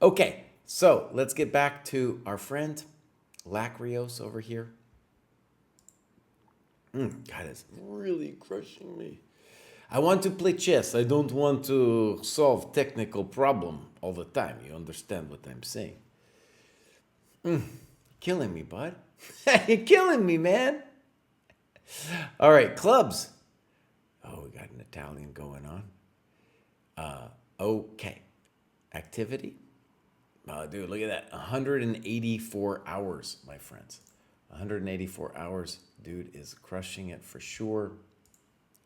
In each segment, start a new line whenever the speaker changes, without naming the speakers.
Okay, so let's get back to our friend Lacrios over here. God, it's really crushing me. I want to play chess. I don't want to solve technical problem all the time. You understand what I'm saying? Killing me, bud. You're killing me, man. All right, clubs. Oh, we got an Italian going on. Okay. Activity. Oh, dude, look at that. 184 hours, my friends. 184 hours. Dude is crushing it for sure.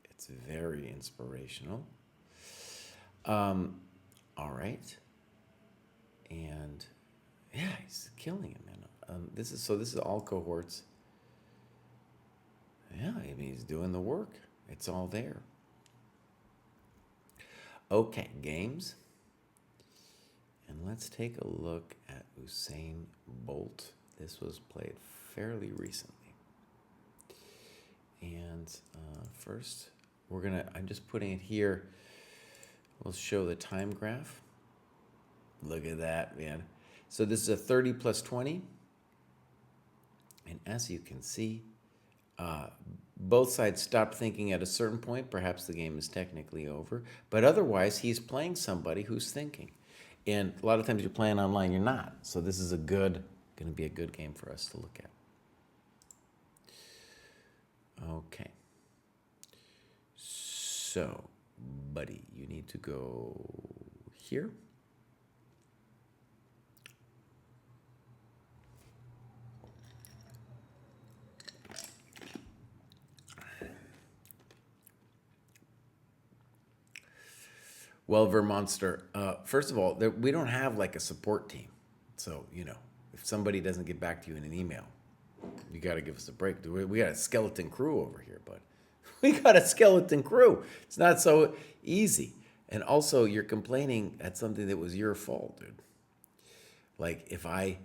It's very inspirational. All right. And yeah, he's killing it, man. This is all cohorts. Yeah, I mean, he's doing the work. It's all there. Okay, games. And let's take a look at Usain Bolt. This was played fairly recently. And first, I'm just putting it here. We'll show the time graph. Look at that, man. So this is a 30 plus 20. And as you can see, both sides stop thinking at a certain point. Perhaps the game is technically over. But otherwise, he's playing somebody who's thinking. And a lot of times you're playing online, you're not. So this is going to be a good game for us to look at. Okay. So, buddy, you need to go here. Well, Vermonster, first of all, we don't have like a support team. So, if somebody doesn't get back to you in an email, you got to give us a break. We got a skeleton crew over here, bud. We got a skeleton crew. It's not so easy. And also, you're complaining at something that was your fault, dude. Like, if I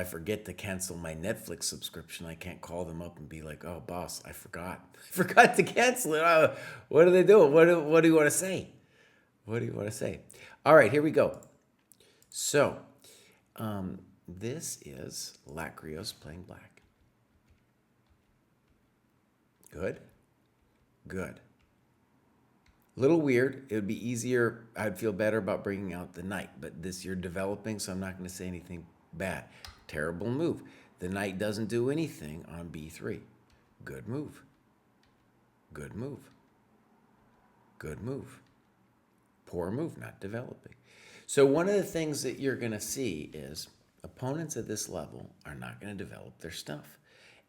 forget to cancel my Netflix subscription, I can't call them up and be like, "Oh, boss, I forgot. I forgot to cancel it." What do they do? What do you want to say? What do you want to say? All right, here we go. So, this is Lacrios playing black. Good. Good. A little weird. It would be easier. I'd feel better about bringing out the knight, but you're developing, so I'm not going to say anything bad. Terrible move. The knight doesn't do anything on b3. Good move. Good move. Good move. Poor move, not developing. So one of the things that you're going to see is opponents at this level are not going to develop their stuff.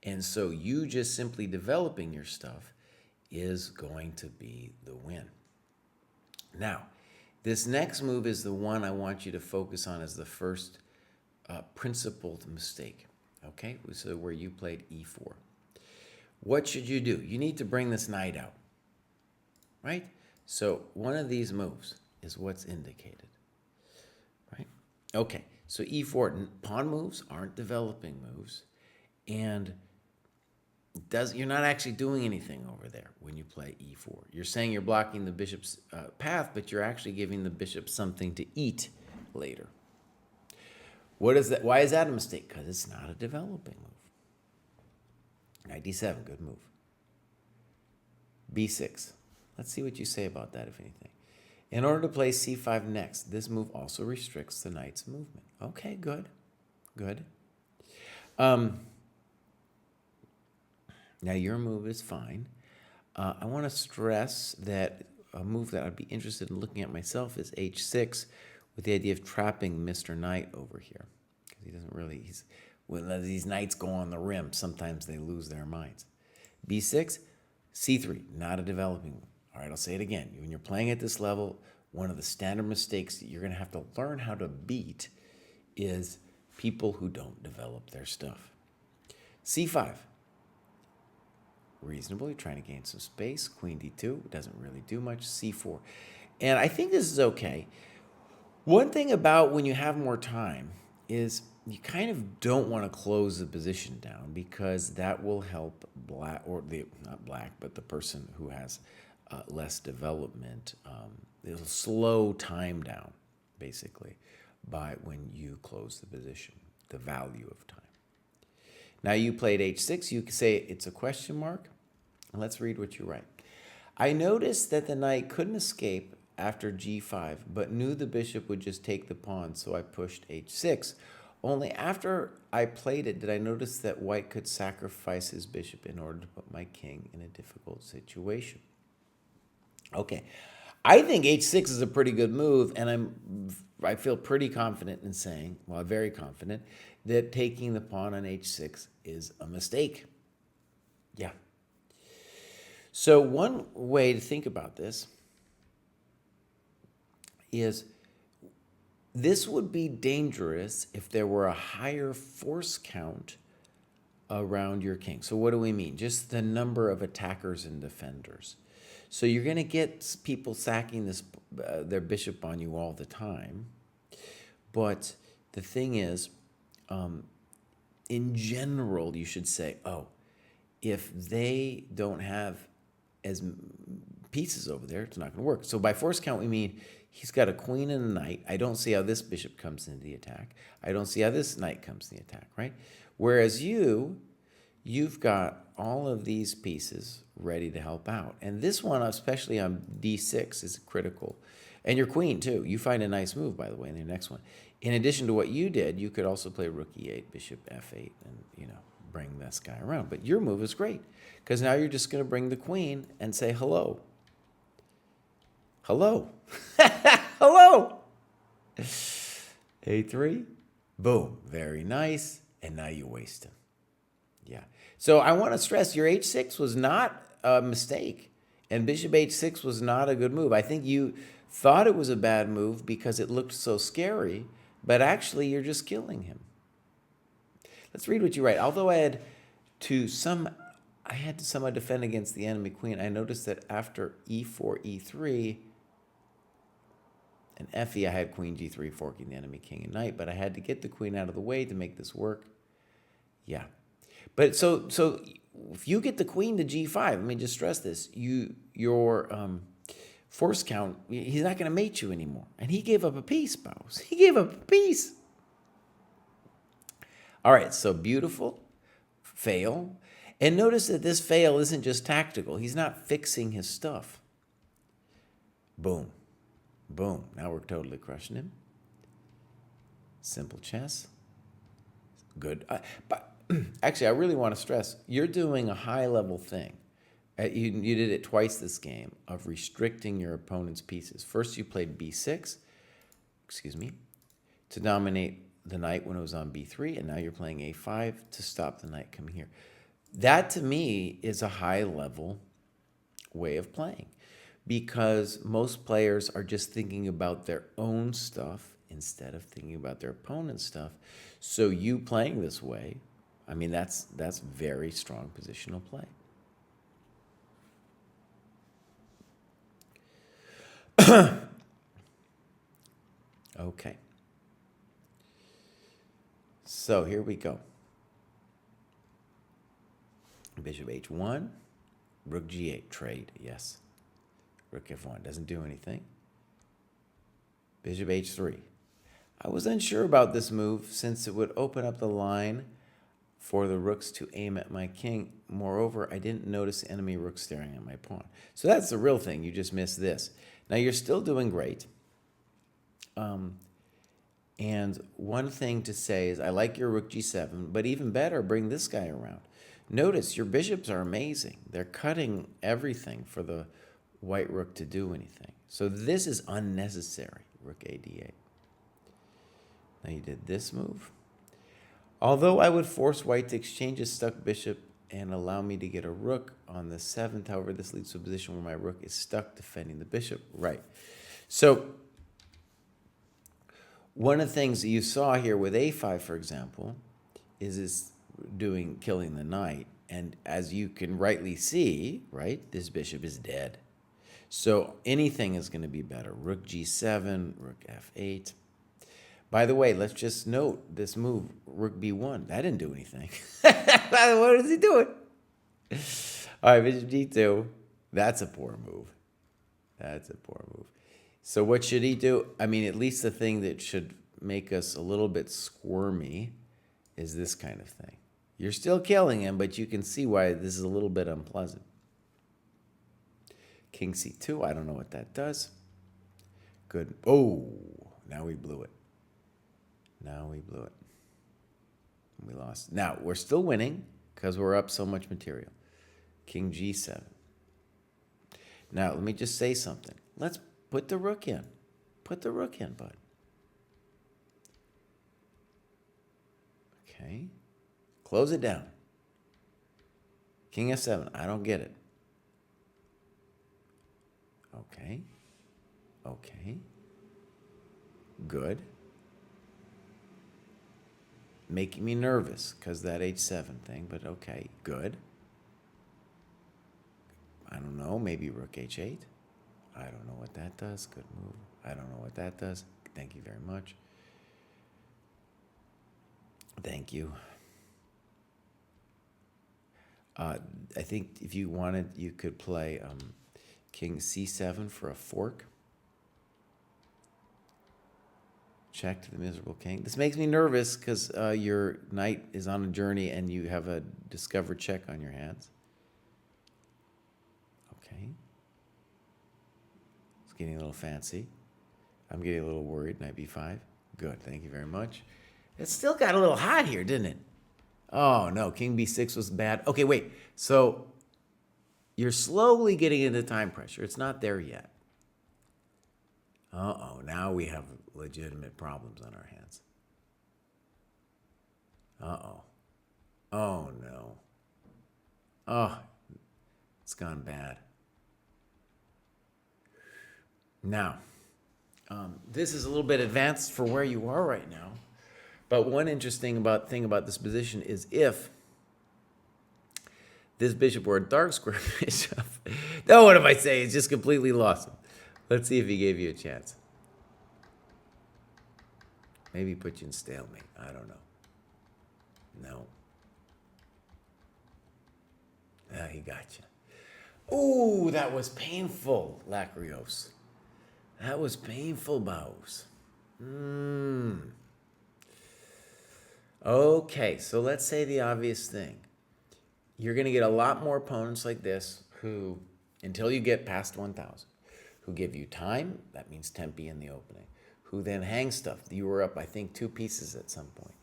And so you just simply developing your stuff is going to be the win. Now, this next move is the one I want you to focus on as the first principled mistake. Okay, so where you played e4. What should you do? You need to bring this knight out, right? So one of these moves is what's indicated, right? Okay, so e4, pawn moves aren't developing moves, and you're not actually doing anything over there when you play e4. You're saying you're blocking the bishop's path, but you're actually giving the bishop something to eat later. What is that? Why is that a mistake? Because it's not a developing move. Knight d7, good move. b6. Let's see what you say about that, if anything. In order to play c5 next, this move also restricts the knight's movement. Okay, good. Good. Now, your move is fine. I want to stress that a move that I'd be interested in looking at myself is h6, with the idea of trapping Mr. Knight over here. Because he doesn't really, when these knights go on the rim, sometimes they lose their minds. b6, c3, not a developing move. All right, I'll say it again. When you're playing at this level, one of the standard mistakes that you're going to have to learn how to beat is people who don't develop their stuff. c5. Reasonable. You're trying to gain some space. Queen d2 doesn't really do much. c4. And I think this is okay. One thing about when you have more time is you kind of don't want to close the position down, because that will help black, or not black, but the person who has less development. It'll slow time down. basically, by when you close the position, the value of time. Now you played h6. You can say it's a question mark. Let's read what you write. I noticed that the knight couldn't escape after g5, but knew the bishop would just take the pawn, so I pushed h6. Only after I played it did I notice that white could sacrifice his bishop in order to put my king in a difficult situation. Okay, I think h6 is a pretty good move, and I feel pretty confident in saying, well, very confident, that taking the pawn on h6 is a mistake. Yeah. So one way to think about this is this would be dangerous if there were a higher force count around your king. So what do we mean? Just the number of attackers and defenders. So you're going to get people sacking their bishop on you all the time. But the thing is, in general, you should say, oh, if they don't have as pieces over there, it's not going to work. So by force count, we mean he's got a queen and a knight. I don't see how this bishop comes into the attack. I don't see how this knight comes in the attack, right? Whereas you've got all of these pieces ready to help out. And this one, especially on d6, is critical. And your queen, too. You find a nice move, by the way, in the next one. In addition to what you did, you could also play rook e8, bishop f8, and, bring this guy around. But your move is great, because now you're just going to bring the queen and say hello. Hello. Hello. a3. Boom. Very nice. And now you waste him. Yeah. So I want to stress your h6 was not a mistake, and bishop h6 was not a good move. I think you thought it was a bad move because it looked so scary, but actually you're just killing him. Let's read what you write. Although I had to somewhat defend against the enemy queen, I noticed that after e4, e3, and fe, I had queen g3 forking the enemy king and knight, but I had to get the queen out of the way to make this work. Yeah. But so if you get the queen to g5, let me just stress this, your force count, he's not going to mate you anymore. And he gave up a piece, Bows. He gave up a piece. All right, so beautiful, fail. And notice that this fail isn't just tactical. He's not fixing his stuff. Boom. Boom. Now we're totally crushing him. Simple chess. Good. But actually, I really want to stress, you're doing a high-level thing. You did it twice this game of restricting your opponent's pieces. First, you played b6, to dominate the knight when it was on b3, and now you're playing a5 to stop the knight coming here. That, to me, is a high-level way of playing, because most players are just thinking about their own stuff instead of thinking about their opponent's stuff. So you playing this way, I mean, that's very strong positional play. Okay. So here we go. Bishop h1, rook g8, trade, yes. Rook f1, doesn't do anything. Bishop h3. I was unsure about this move since it would open up the line for the rooks to aim at my king. Moreover, I didn't notice enemy rook staring at my pawn. So that's the real thing. You just missed this. Now you're still doing great. And one thing to say is I like your rook g7, but even better, bring this guy around. Notice your bishops are amazing. They're cutting everything for the white rook to do anything. So this is unnecessary, rook a d8. Now you did this move. Although I would force white to exchange his stuck bishop and allow me to get a rook on the 7th, however, this leads to a position where my rook is stuck defending the bishop. Right. So one of the things that you saw here with a5, for example, is killing the knight. And as you can rightly see, right, this bishop is dead. So anything is going to be better. Rook g7, rook f8. By the way, let's just note this move, rook b1. That didn't do anything. What is he doing? All right, bishop g2. That's a poor move. That's a poor move. So what should he do? I mean, at least the thing that should make us a little bit squirmy is this kind of thing. You're still killing him, but you can see why this is a little bit unpleasant. King C2, I don't know what that does. Good. Oh, now we blew it. Now we blew it. We lost. Now, we're still winning because we're up so much material. King G7. Now, let me just say something. Let's put the rook in. Put the rook in, bud. Okay. Close it down. King F7. I don't get it. Okay. Okay. Good. Making me nervous because that H7 thing, but okay. Good. I don't know. Maybe rook H8. I don't know what that does. Good move. I don't know what that does. Thank you very much. Thank you. I think if you wanted, you could play King C7 for a fork. Check to the miserable king. This makes me nervous because your knight is on a journey and you have a discovered check on your hands. Okay. It's getting a little fancy. I'm getting a little worried. Knight B5. Good. Thank you very much. It still got a little hot here, didn't it? Oh, no. King B6 was bad. Okay, wait. So you're slowly getting into time pressure. It's not there yet. Uh-oh. Now we have legitimate problems on our hands. Uh-oh. Oh, no. Oh, it's gone bad. Now, this is a little bit advanced for where you are right now. But one interesting thing about this position is if this bishop were a dark square bishop. No, what if I say it's just completely lost him? Let's see if he gave you a chance. Maybe put you in stalemate. I don't know. No. Ah, he got you. Ooh, that was painful, Lacrios. That was painful, Baus. Okay, so let's say the obvious thing. You're going to get a lot more opponents like this who, until you get past 1,000, who give you time, that means tempi in the opening, who then hang stuff. You were up, I think, 2 pieces at some point.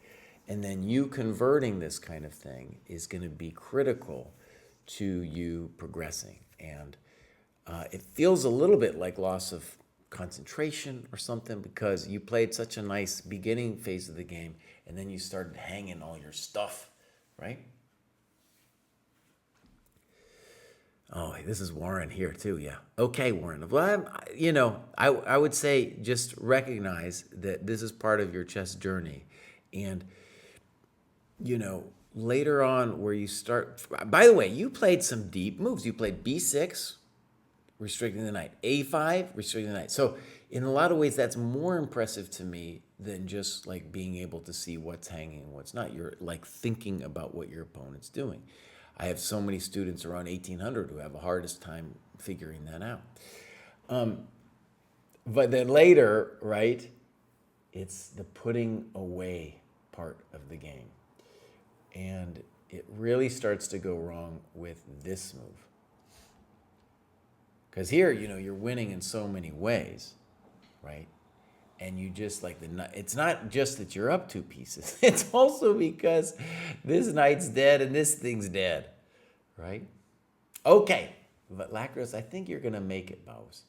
And then you converting this kind of thing is going to be critical to you progressing. And it feels a little bit like loss of concentration or something because you played such a nice beginning phase of the game and then you started hanging all your stuff, right? Oh, this is Warren here too, yeah. Okay, Warren. Well, I would say just recognize that this is part of your chess journey. And, later on where you start... By the way, you played some deep moves. You played B6, restricting the knight. A5, restricting the knight. So in a lot of ways, that's more impressive to me than just like being able to see what's hanging and what's not. You're like thinking about what your opponent's doing. I have so many students around 1800 who have the hardest time figuring that out. But then later, right, it's the putting away part of the game. And it really starts to go wrong with this move. Because here, you're winning in so many ways, right? And you just like it's not just that you're up 2 pieces. It's also because this knight's dead and this thing's dead, right? Okay, but Lacros, I think you're going to make it, Baus.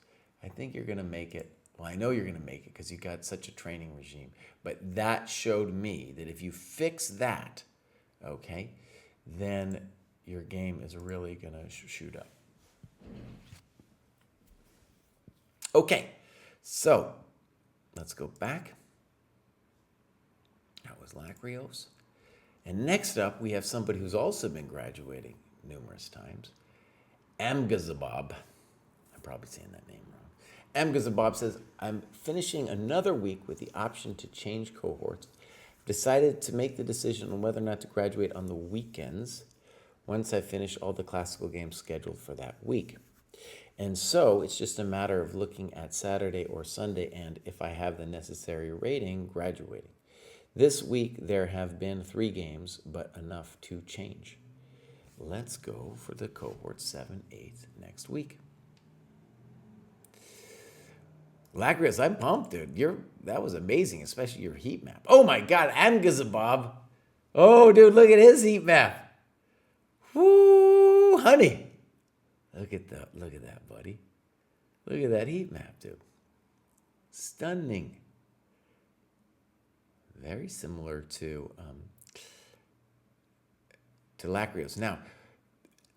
I think you're going to make it. Well, I know you're going to make it because you got such a training regime. But that showed me that if you fix that, okay, then your game is really going to shoot up. Okay, so let's go back. That was Lacrios. And next up, we have somebody who's also been graduating numerous times. Amgazabab. I'm probably saying that name wrong. Amgazabab says, I'm finishing another week with the option to change cohorts. Decided to make the decision on whether or not to graduate on the weekends once I finish all the classical games scheduled for that week. And so it's just a matter of looking at Saturday or Sunday and if I have the necessary rating, graduating. This week there have been 3 games, but enough to change. Let's go for the cohort 7, 8 next week. Lacris, I'm pumped, dude. That was amazing, especially your heat map. Oh my God, Amgazabab. Oh, dude, look at his heat map. Woo, honey. Look at that, buddy. Look at that heat map, dude. Stunning. Very similar to Lacrios. Now,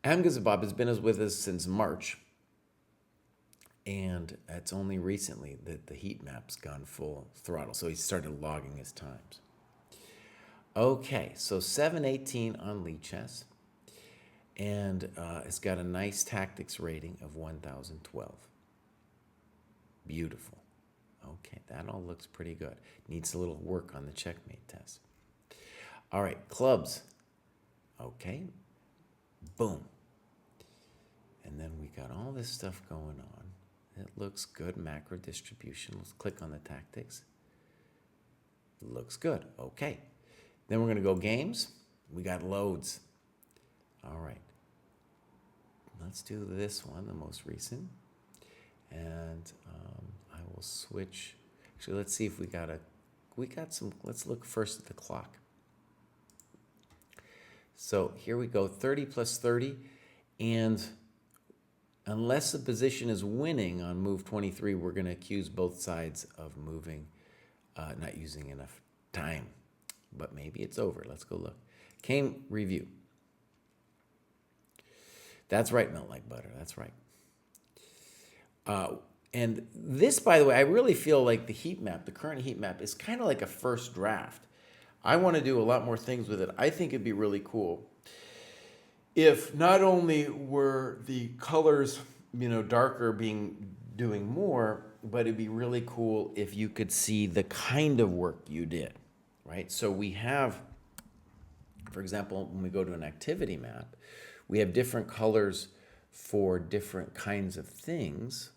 Amgazabab has been with us since March, and it's only recently that the heat map's gone full throttle, so he started logging his times. Okay, so 718 on Lee Chess, and it's got a nice tactics rating of 1012. Beautiful. Okay, that all looks pretty good. Needs a little work on the checkmate test. All right, clubs. Okay, boom. And then we got all this stuff going on. It looks good, macro distribution. Let's click on the tactics. Looks good, okay. Then we're gonna go games. We got loads. All right, let's do this one, the most recent. And I will switch. Actually, let's see if we got some, let's look first at the clock. So here we go, 30 plus 30. And unless the position is winning on move 23, we're going to accuse both sides of moving, not using enough time. But maybe it's over. Let's go look. Game review. That's right, melt like butter. That's right. And this, by the way, I really feel like the heat map, the current heat map, is kind of like a first draft. I want to do a lot more things with it. I think it'd be really cool if not only were the colors, darker doing more, but it'd be really cool if you could see the kind of work you did, right? So we have, for example, when we go to an activity map, we have different colors for different kinds of things.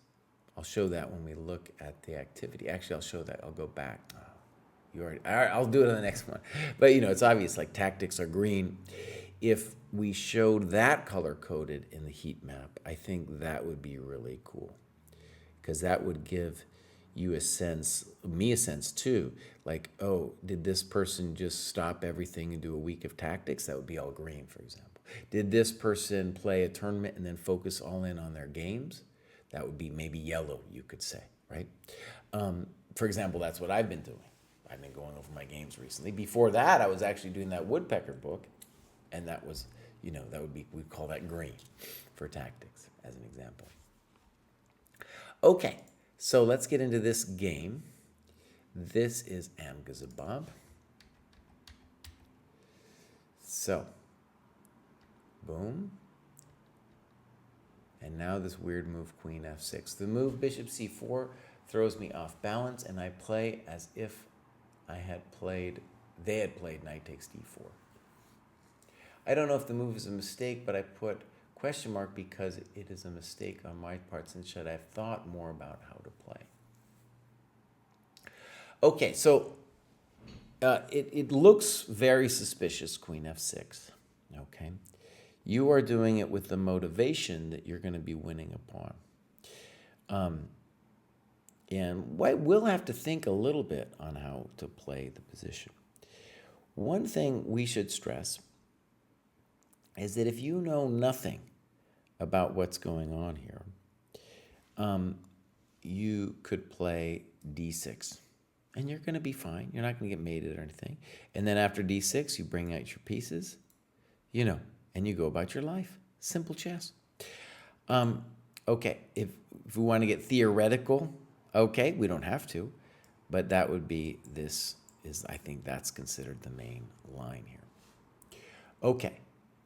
I'll show that when we look at the activity. Actually, I'll show that. I'll go back. All right, I'll do it on the next one. But, it's obvious, like tactics are green. If we showed that color-coded in the heat map, I think that would be really cool. Because that would give you a sense, me a sense too, like, oh, did this person just stop everything and do a week of tactics? That would be all green, for example. Did this person play a tournament and then focus all in on their games? That would be maybe yellow, you could say, right? For example, that's what I've been doing. I've been going over my games recently. Before that, I was actually doing that woodpecker book, and that was, that would be, we'd call that green for tactics, as an example. Okay, so let's get into this game. This is Amgazabab. So, boom. And now this weird move, queen f6. The move bishop c4 throws me off balance, and I play as if they had played knight takes d4. I don't know if the move is a mistake, but I put question mark because it is a mistake on my part, since should I have thought more about how to play. Okay, so it looks very suspicious, queen f6, okay? You are doing it with the motivation that you're going to be winning a pawn. And we'll have to think a little bit on how to play the position. One thing we should stress is that if you know nothing about what's going on here, you could play d6. And you're going to be fine. You're not going to get mated or anything. And then after d6, you bring out your pieces, and you go about your life. Simple chess. Okay, if we want to get theoretical, okay, we don't have to, but that would be, I think that's considered the main line here. Okay,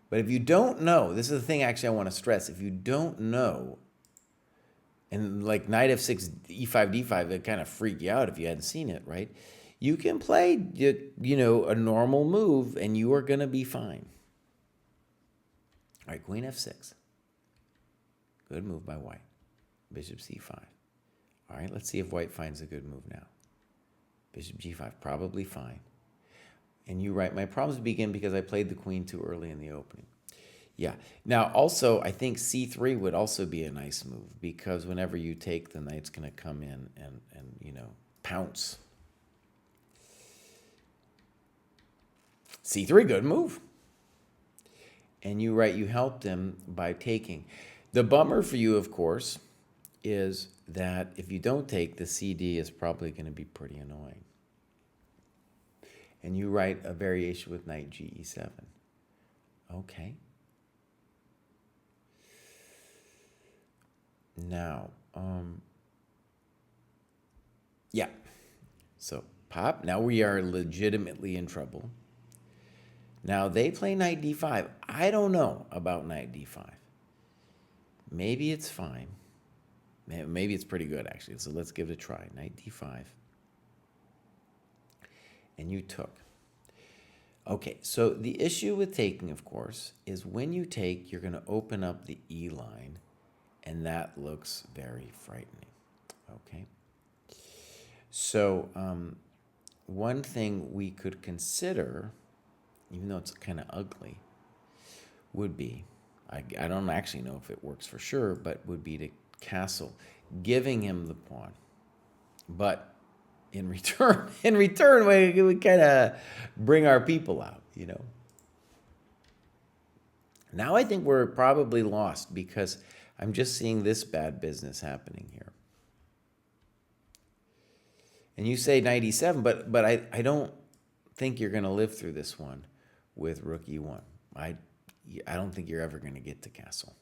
but if you don't know, this is the thing actually I want to stress, if you don't know, and like knight f6, e5, d5, that kind of freak you out if you hadn't seen it, right? You can play, a normal move, and you are going to be fine. All right, queen f6. Good move by white. Bishop c5. All right, let's see if white finds a good move now. Bishop g5, probably fine. And you write, my problems begin because I played the queen too early in the opening. Yeah. Now, also, I think c3 would also be a nice move because whenever you take, the knight's going to come in and pounce. c3, good move. And you write, you helped him by taking. The bummer for you, of course, is that if you don't take, the CD is probably going to be pretty annoying. And you write a variation with knight ge7. Okay. Now, yeah. So pop. Now we are legitimately in trouble. Now they play knight d5. I don't know about knight d5. Maybe it's fine. Maybe it's pretty good, actually. So let's give it a try. Knight d5. And you took. Okay, so the issue with taking, of course, is when you take, you're going to open up the E line, and that looks very frightening. Okay. So one thing we could consider, even though it's kind of ugly, would be, I don't actually know if it works for sure, but would be to castle, giving him the pawn. But in return, we kind of bring our people out, Now I think we're probably lost because I'm just seeing this bad business happening here. And you say knight e7, but I don't think you're going to live through this one with rook e1. I don't think you're ever going to get to castle.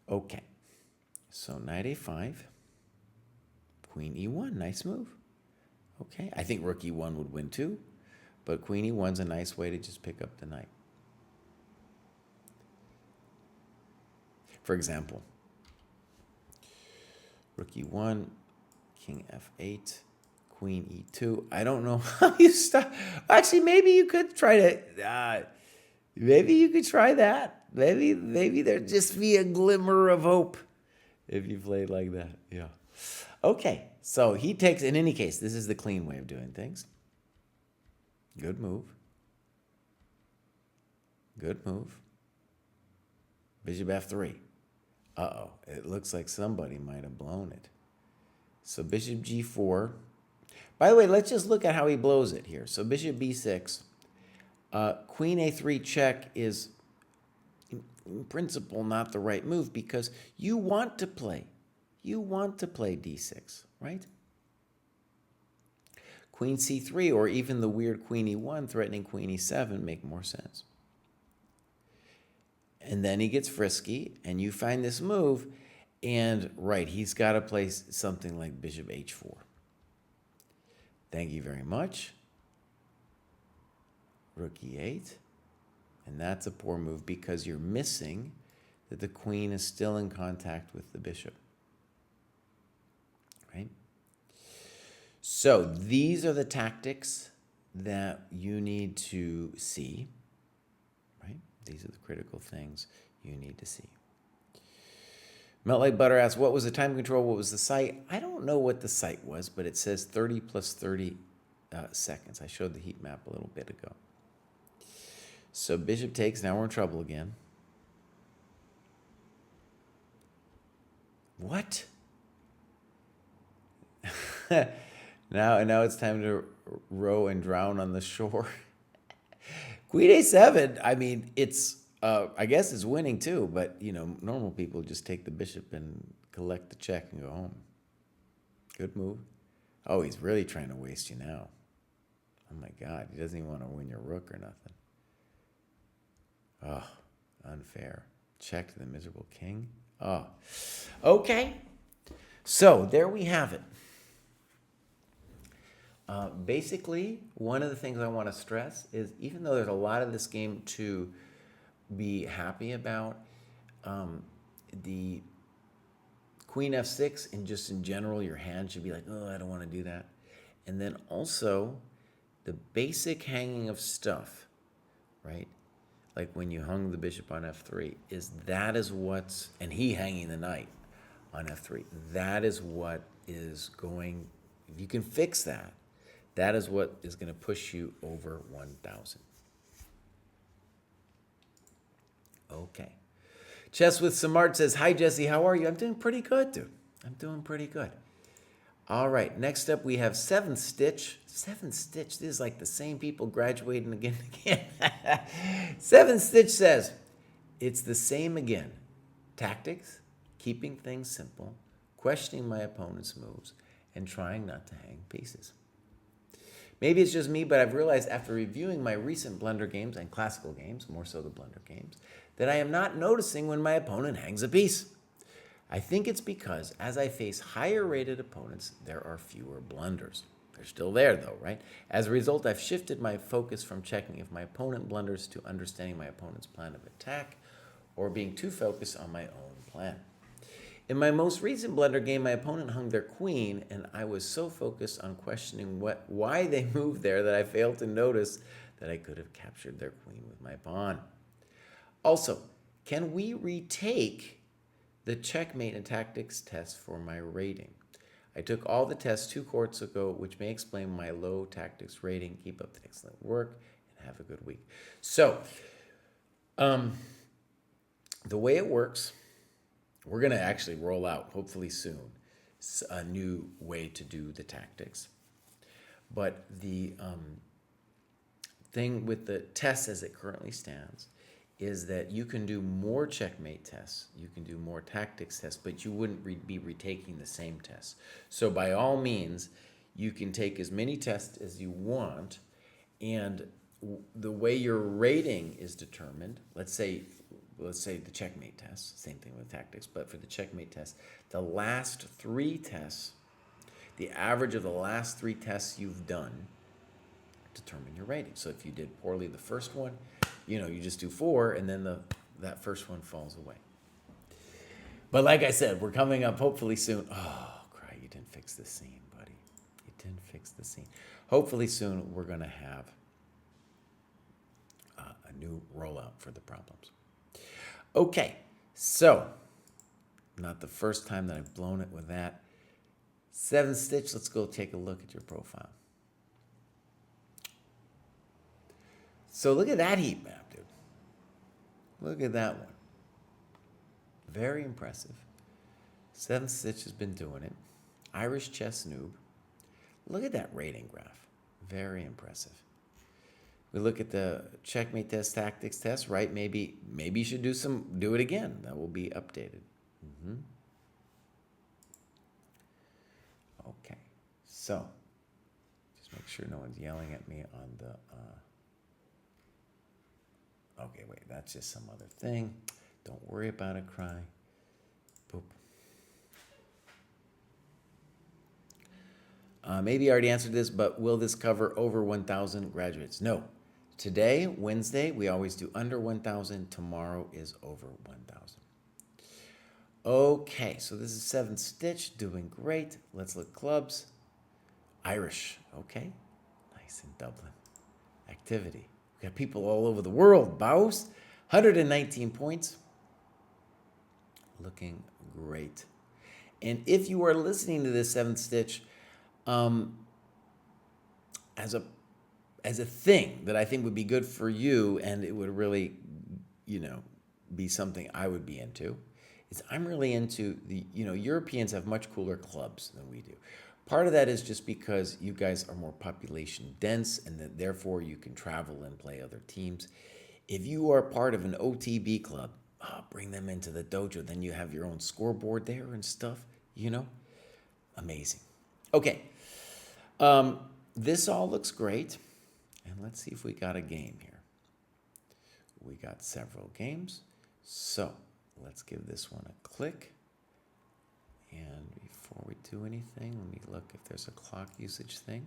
Okay, so knight a5, queen e1, nice move. Okay, I think rook e1 would win too, but queen e1's a nice way to just pick up the knight. For example, rook e1, king f8, queen e2. I don't know how you stop. Actually, maybe you could try to. Maybe you could try that. Maybe there'd just be a glimmer of hope if you played like that. Yeah. Okay. So he takes. In any case, this is the clean way of doing things. Good move. Good move. Bishop f3. Uh-oh. It looks like somebody might have blown it. So bishop g4. By the way, let's just look at how he blows it here. So bishop b6. Queen a3 check is, in principle, not the right move because you want to play d6, right? Queen c3 or even the weird queen e1 threatening queen e7 make more sense. And then he gets frisky, and you find this move, and right, he's got to play something like bishop h4. Thank you very much. Rook e8. And that's a poor move because you're missing that the queen is still in contact with the bishop. Right? So these are the tactics that you need to see. Right? These are the critical things you need to see. Melt Like Butter asks, what was the time control? What was the site? I don't know what the site was, but it says 30 plus 30 seconds. I showed the heat map a little bit ago. So bishop takes. Now we're in trouble again. What? now it's time to row and drown on the shore. Queen a7, I mean, it's, I guess it's winning too, but, normal people just take the bishop and collect the check and go home. Good move. Oh, he's really trying to waste you now. Oh my God, he doesn't even want to win your rook or nothing. Oh, unfair. Check to the miserable king. Oh, okay. So there we have it. Basically, one of the things I want to stress is even though there's a lot of this game to be happy about, the queen f6 and just in general, your hand should be like, oh, I don't want to do that. And then also the basic hanging of stuff, right? Like when you hung the bishop on f3, is what's, and he hanging the knight, on F3. That is what is going, if you can fix that, that is what is going to push you over 1,000. Okay. Chess with Samart says, hi, Jesse, how are you? I'm doing pretty good, dude. I'm doing pretty good. All right, next up we have Seventh Stitch. Seventh Stitch, this is like the same people graduating again and again. Seventh Stitch says, it's the same again. Tactics, keeping things simple, questioning my opponent's moves, and trying not to hang pieces. Maybe it's just me, but I've realized after reviewing my recent blunder games and classical games, more so the blunder games, that I am not noticing when my opponent hangs a piece. I think it's because as I face higher rated opponents, there are fewer blunders. They're still there though, right? As a result, I've shifted my focus from checking if my opponent blunders to understanding my opponent's plan of attack or being too focused on my own plan. In my most recent blunder game, my opponent hung their queen, and I was so focused on questioning why they moved there that I failed to notice that I could have captured their queen with my pawn. Also, can we retake the checkmate and tactics test for my rating? I took all the tests 2 cohorts ago, which may explain my low tactics rating. Keep up the excellent work and have a good week. So, the way it works, we're going to actually roll out, hopefully soon, a new way to do the tactics. But the thing with the tests as it currently stands is that you can do more checkmate tests, you can do more tactics tests, but you wouldn't be retaking the same tests. So by all means, you can take as many tests as you want, and the way your rating is determined, let's say the checkmate test, same thing with tactics, but for the checkmate test, the last 3 tests, the average of the last 3 tests you've done determine your rating. So if you did poorly the first one, you just do 4, and then that first one falls away. But like I said, we're coming up hopefully soon. Oh, cry, you didn't fix the scene, buddy. You didn't fix the scene. Hopefully soon we're going to have a new rollout for the problems. Okay, so not the first time that I've blown it with that. 7th Stitch, let's go take a look at your profile. So look at that heat map, dude. Look at that one. Very impressive. 7th Stitch has been doing it. Irish chess noob. Look at that rating graph. Very impressive. We look at the checkmate test, tactics test, right? Maybe you should do it again. That will be updated. Okay. So just make sure no one's yelling at me on the okay, wait, that's just some other thing. Don't worry about it, Cry. Boop. Maybe I already answered this, but will this cover over 1,000 graduates? No. Today, Wednesday, we always do under 1,000. Tomorrow is over 1,000. Okay, so this is 7th Stitch, doing great. Let's look clubs. Irish, okay. Nice in Dublin. Activity. We got people all over the world. Baus, 119 points. Looking great. And if you are listening to this 7th Stitch, as a thing that I think would be good for you, and it would really, be something I would be into, is I'm really into the, Europeans have much cooler clubs than we do. Part of that is just because you guys are more population dense, and that therefore you can travel and play other teams. If you are part of an OTB club, bring them into the dojo. Then you have your own scoreboard there and stuff, Amazing. Okay. This all looks great. And let's see if we got a game here. We got several games. So let's give this one a click. And before we do anything, let me look if there's a clock usage thing.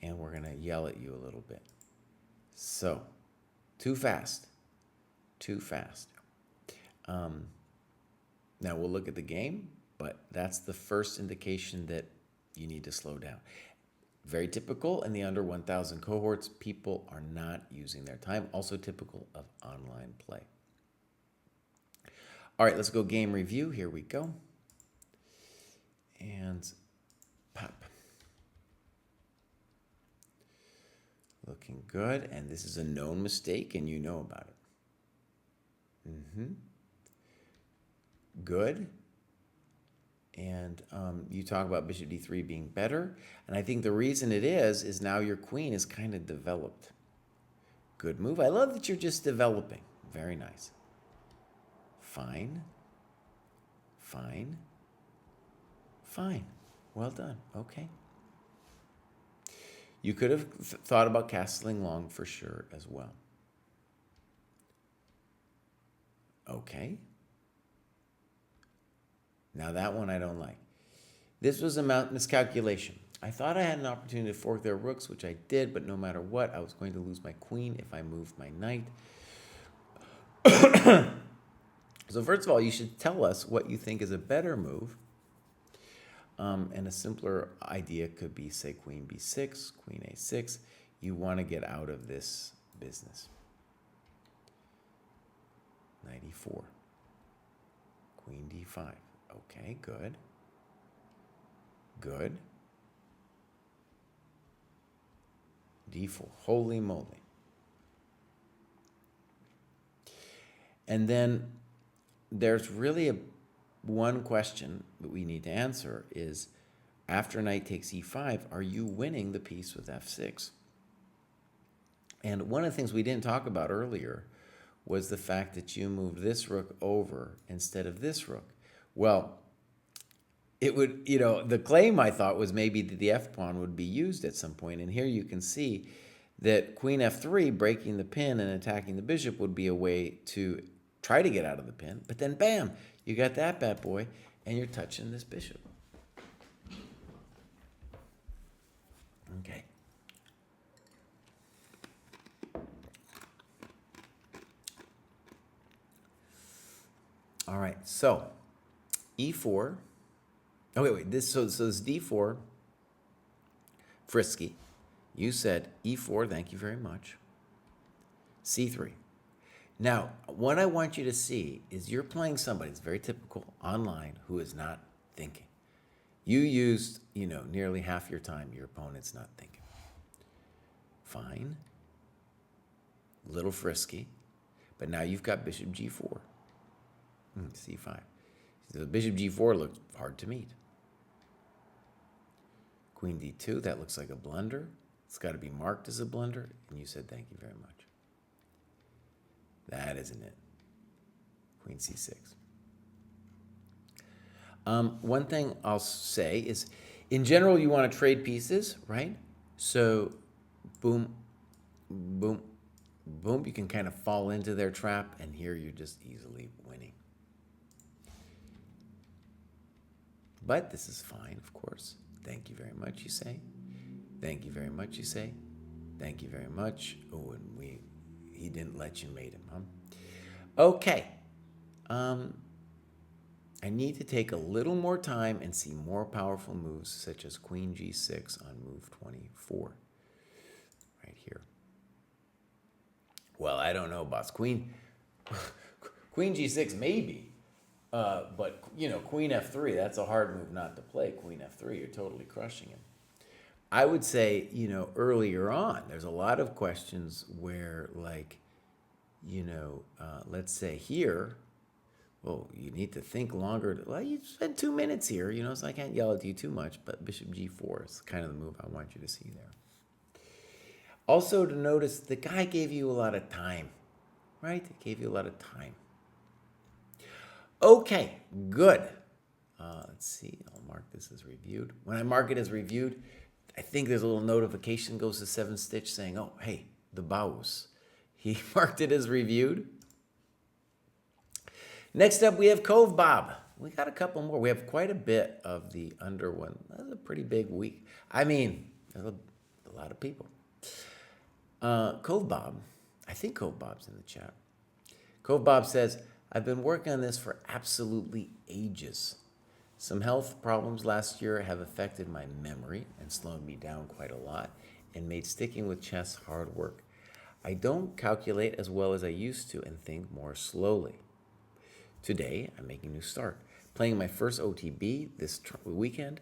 And we're going to yell at you a little bit. So, too fast. Too fast. Now we'll look at the game, but that's the first indication that you need to slow down. Very typical in the under 1,000 cohorts, people are not using their time. Also typical of online play. All right, let's go game review. Here we go. And pop. Looking good, and this is a known mistake, and you know about it. Good. And you talk about bishop d3 being better, and I think the reason it is now your queen is kind of developed. Good move. I love that you're just developing. Very nice. Fine. Fine. Fine. Well done. Okay. You could have thought about castling long for sure as well. Okay. Now that one I don't like. This was a miscalculation. I thought I had an opportunity to fork their rooks, which I did, but no matter what, I was going to lose my queen if I moved my knight. So first of all, you should tell us what you think is a better move. And a simpler idea could be, say, queen b6, queen a6. You want to get out of this business. Knight e4. Queen d5. Okay, good. Good. d4. Holy moly. And then there's really one question that we need to answer is, after knight takes e5, are you winning the piece with f6? And one of the things we didn't talk about earlier was the fact that you moved this rook over instead of this rook. Well, it would, the claim I thought was maybe that the f pawn would be used at some point. And here you can see that queen f3, breaking the pin and attacking the bishop, would be a way to try to get out of the pin. But then, bam, you got that bad boy, and you're touching this bishop. Okay. All right, so e4. Oh, wait. So this d4, frisky. You said e4, thank you very much. c3. Now, what I want you to see is you're playing somebody, it's very typical, online, who is not thinking. You used, nearly half your time your opponent's not thinking. Fine. A little frisky. But now you've got bishop g4. c5. The bishop g4 looks hard to meet. Queen d2, that looks like a blunder. It's got to be marked as a blunder. And you said thank you very much. That isn't it. Queen c6. One thing I'll say is, in general, you want to trade pieces, right? So, boom, boom, boom. You can kind of fall into their trap, and here you're just easily winning. But this is fine, of course. Thank you very much, you say. Thank you very much, you say. Thank you very much. Oh, and he didn't let you mate him, huh? Okay. I need to take a little more time and see more powerful moves, such as queen g6 on move 24. Right here. Well, I don't know, boss. Queen g6 maybe. But, queen f3, that's a hard move not to play. Queen f3, you're totally crushing him. I would say, earlier on, there's a lot of questions where, like, let's say here, well, you need to think longer. Well, you spent 2 minutes here, so I can't yell at you too much, but bishop g4 is kind of the move I want you to see there. Also to notice, the guy gave you a lot of time, right? He gave you a lot of time. Okay, good. Let's see, I'll mark this as reviewed. When I mark it as reviewed, I think there's a little notification goes to 7stitch saying, oh, hey, the Baus. He marked it as reviewed. Next up, we have Cove Bob. We got a couple more. We have quite a bit of the under one. That's a pretty big week. I mean, there's a lot of people. Cove Bob, I think Cove Bob's in the chat. Cove Bob says, I've been working on this for absolutely ages. Some health problems last year have affected my memory and slowed me down quite a lot and made sticking with chess hard work. I don't calculate as well as I used to and think more slowly. Today, I'm making a new start. playing my first OTB this weekend,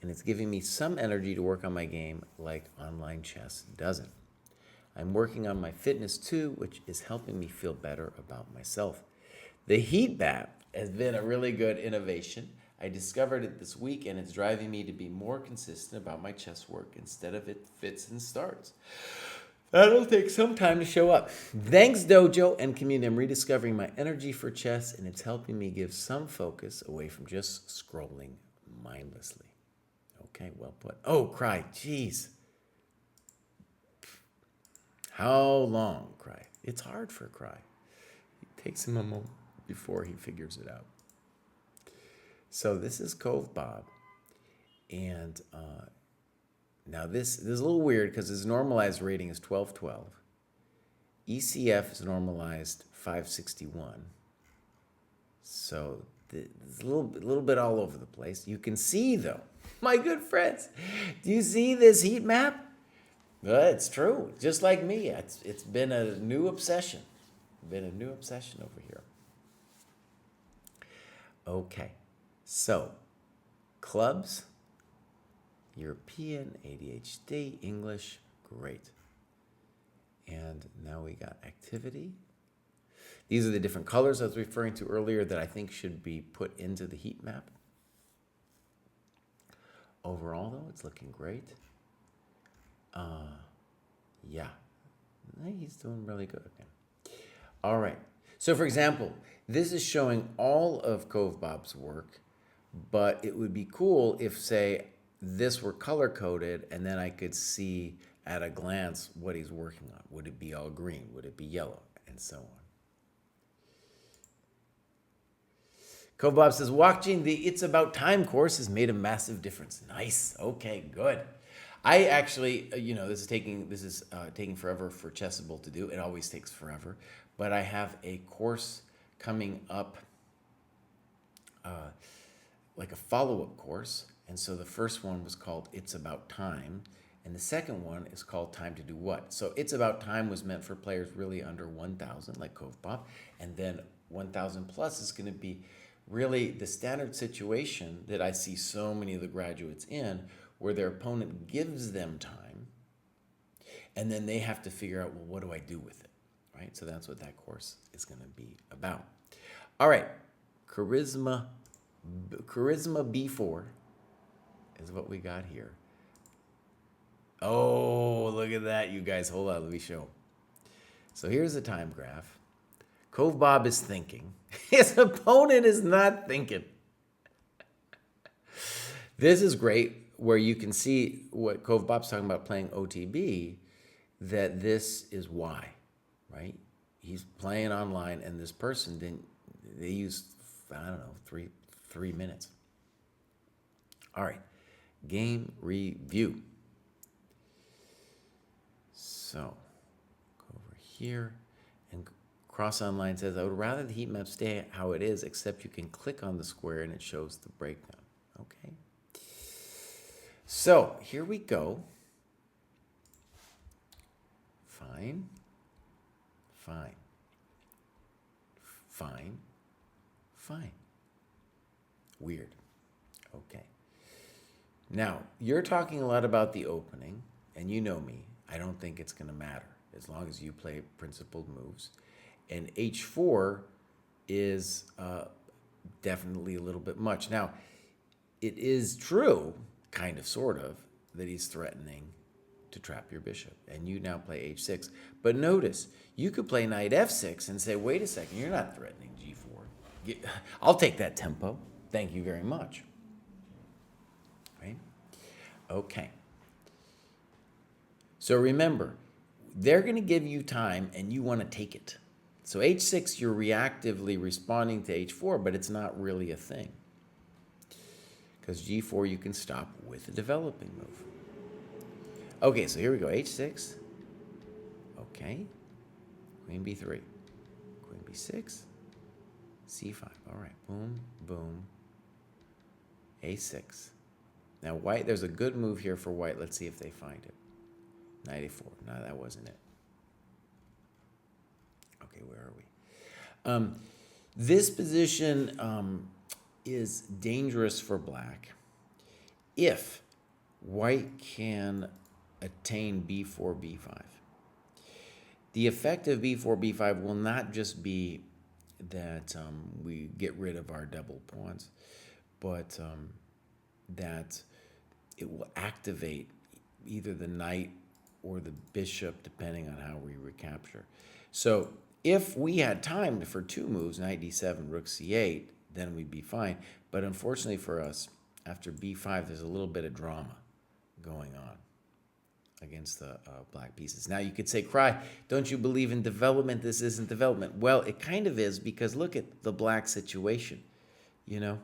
and it's giving me some energy to work on my game like online chess doesn't. I'm working on my fitness too, which is helping me feel better about myself. The heat map has been a really good innovation. I discovered it this week, and it's driving me to be more consistent about my chess work instead of it fits and starts. That'll take some time to show up. Thanks, Dojo and community. I'm rediscovering my energy for chess, and it's helping me give some focus away from just scrolling mindlessly. Okay, well put. Oh, Kraai, jeez. How long, Kraai? It's hard for Kraai. It takes him a moment before he figures it out. So this is Cove Bob, and now this is a little weird because his normalized rating is 1212. ECF is normalized 561. So it's a little bit all over the place. You can see, though, my good friends, do you see this heat map? It's true. Just like me, it's been a new obsession. Over here. Okay, so clubs, European, ADHD, English, great. And now we got activity. These are the different colors I was referring to earlier that I think should be put into the heat map. Overall, though, it's looking great. Yeah, he's doing really good. Okay. All right. So, for example, this is showing all of Cove Bob's work, but it would be cool if, say, this were color-coded, and then I could see at a glance what he's working on. Would it be all green? Would it be yellow? And so on. Cove Bob says, watching the It's About Time course has made a massive difference. Nice. Okay, good. I actually, this is taking forever for Chessable to do. It always takes forever. But I have a course coming up, like a follow-up course. And so the first one was called It's About Time. And the second one is called Time to Do What. So It's About Time was meant for players really under 1,000, like Cove Bob. And then 1,000 plus is going to be really the standard situation that I see so many of the graduates in, where their opponent gives them time, and then they have to figure out, well, what do I do with it, right? So that's what that course is going to be about. All right, Charisma B4 is what we got here. Oh, look at that, you guys. Hold on, let me show. So here's the time graph. Cove Bob is thinking. His opponent is not thinking. This is great, where you can see what Cove Bob's talking about playing OTB, that this is why, right? He's playing online, and this person they used, I don't know, three minutes. All right, game review. So, go over here, and Cross Online says, I would rather the heat map stay how it is, except you can click on the square and it shows the breakdown. Okay. So here we go. Fine. Weird. Okay. Now, you're talking a lot about the opening, and you know me. I don't think it's going to matter as long as you play principled moves. And H4 is definitely a little bit much. Now, it is true, kind of, sort of, that he's threatening to trap your bishop. And you now play H6. But notice, you could play knight F6 and say, wait a second, you're not threatening G4. I'll take that tempo. Thank you very much. Right? Okay. So remember, they're going to give you time and you want to take it. So H6, you're reactively responding to H4, but it's not really a thing. Because G4 you can stop with a developing move. Okay, so here we go. H6. Okay. Queen B3. Queen B6. C5. All right. Boom, boom. A6. Now white, there's a good move here for white. Let's see if they find it. Knight A4. No, that wasn't it. Okay, where are we? This position is dangerous for black if white can attain b4, b5. The effect of b4, b5 will not just be that we get rid of our double pawns, but that it will activate either the knight or the bishop, depending on how we recapture. So if we had time for two moves, knight d7, rook c8, then we'd be fine. But unfortunately for us, after b5, there's a little bit of drama going on against the black pieces. Now you could say, Kraai, don't you believe in development? This isn't development. Well, it kind of is, because look at the black situation. You know,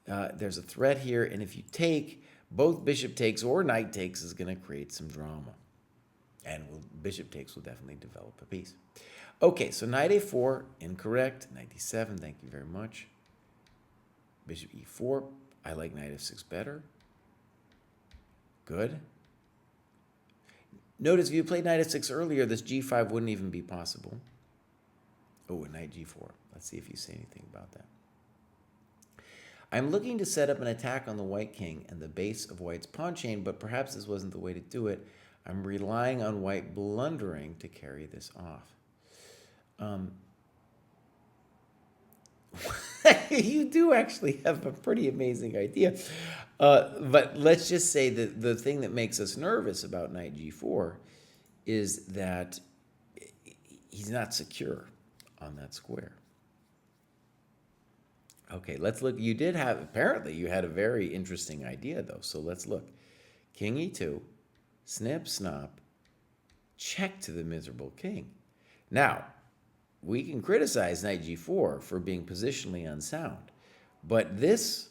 there's a threat here, and if you take, both bishop takes or knight takes is going to create some drama. And bishop takes will definitely develop a piece. Okay, so knight a4, incorrect. Knight d7, thank you very much. Bishop e4, I like knight f6 better. Good. Notice if you played knight f6 earlier, this g5 wouldn't even be possible. Oh, and knight g4. Let's see if you say anything about that. I'm looking to set up an attack on the white king and the base of white's pawn chain, but perhaps this wasn't the way to do it. I'm relying on white blundering to carry this off. You do actually have a pretty amazing idea. But let's just say that the thing that makes us nervous about knight g4 is that he's not secure on that square. Okay, let's look. You did have, apparently you had a very interesting idea though. So let's look. King e2, snip, snop, check to the miserable king. Now, we can criticize knight g4 for being positionally unsound, but this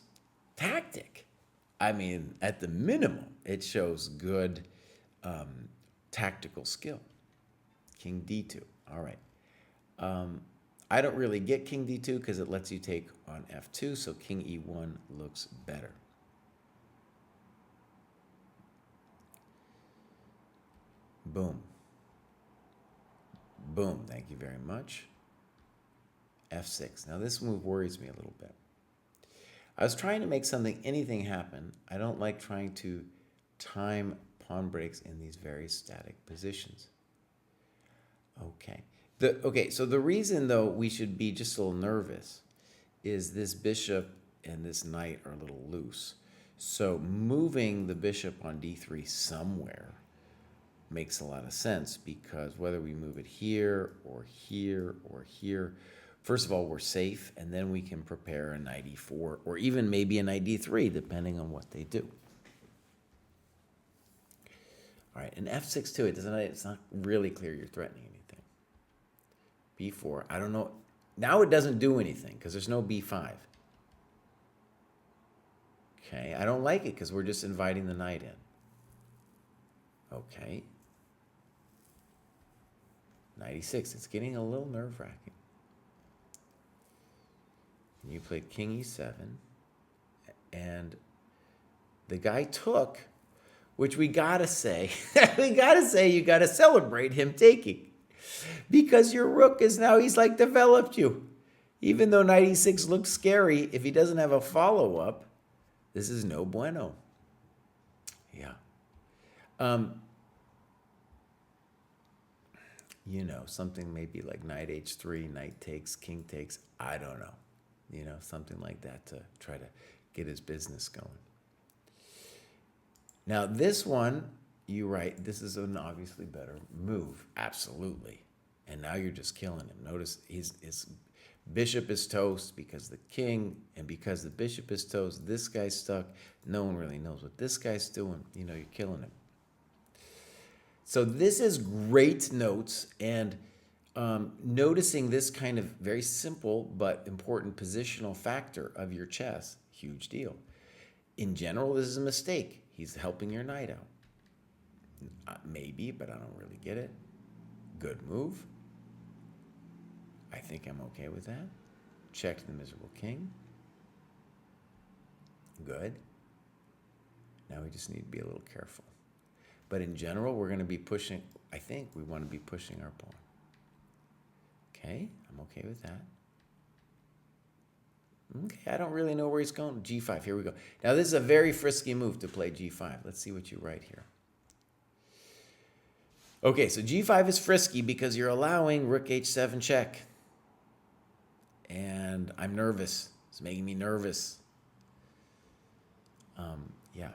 tactic, I mean, at the minimum, it shows good tactical skill. King d2, all right. I don't really get king d2 because it lets you take on f2, so king e1 looks better. Boom. Boom, thank you very much. f6. Now this move worries me a little bit. I was trying to make anything happen. I don't like trying to time pawn breaks in these very static positions. Okay. So the reason, though, we should be just a little nervous is this bishop and this knight are a little loose. So moving the bishop on d3 somewhere makes a lot of sense, because whether we move it here or here or here, first of all, we're safe, and then we can prepare a knight e4 or even maybe a knight d3, depending on what they do. All right, and f6 too, it's not really clear you're threatening anything. b4, I don't know. Now it doesn't do anything because there's no b5. Okay, I don't like it because we're just inviting the knight in. Okay. Knight e6, it's getting a little nerve-wracking. And you played king e7, and the guy took, which we gotta say, you gotta celebrate him taking. Because your rook is now, he's like developed you. Even though knight e6 looks scary, if he doesn't have a follow-up, this is no bueno. Yeah. You know, something maybe like knight h3, knight takes, king takes, I don't know. You know, something like that to try to get his business going. Now this one, you're right, this is an obviously better move, absolutely. And now you're just killing him. Notice his bishop is toast because the king, and because the bishop is toast, this guy's stuck. No one really knows what this guy's doing. You know, you're killing him. So this is great notes, and noticing this kind of very simple but important positional factor of your chess, huge deal. In general, this is a mistake. He's helping your knight out. Maybe, but I don't really get it. Good move. I think I'm okay with that. Check to the miserable king. Good. Now we just need to be a little careful. But in general, we're going to be pushing, I think we want to be pushing our pawn. Okay, I'm okay with that. Okay, I don't really know where he's going. G5, here we go. Now this is a very frisky move to play G5. Let's see what you write here. Okay, so G5 is frisky because you're allowing Rook H7 check. And I'm nervous. It's making me nervous. Yeah.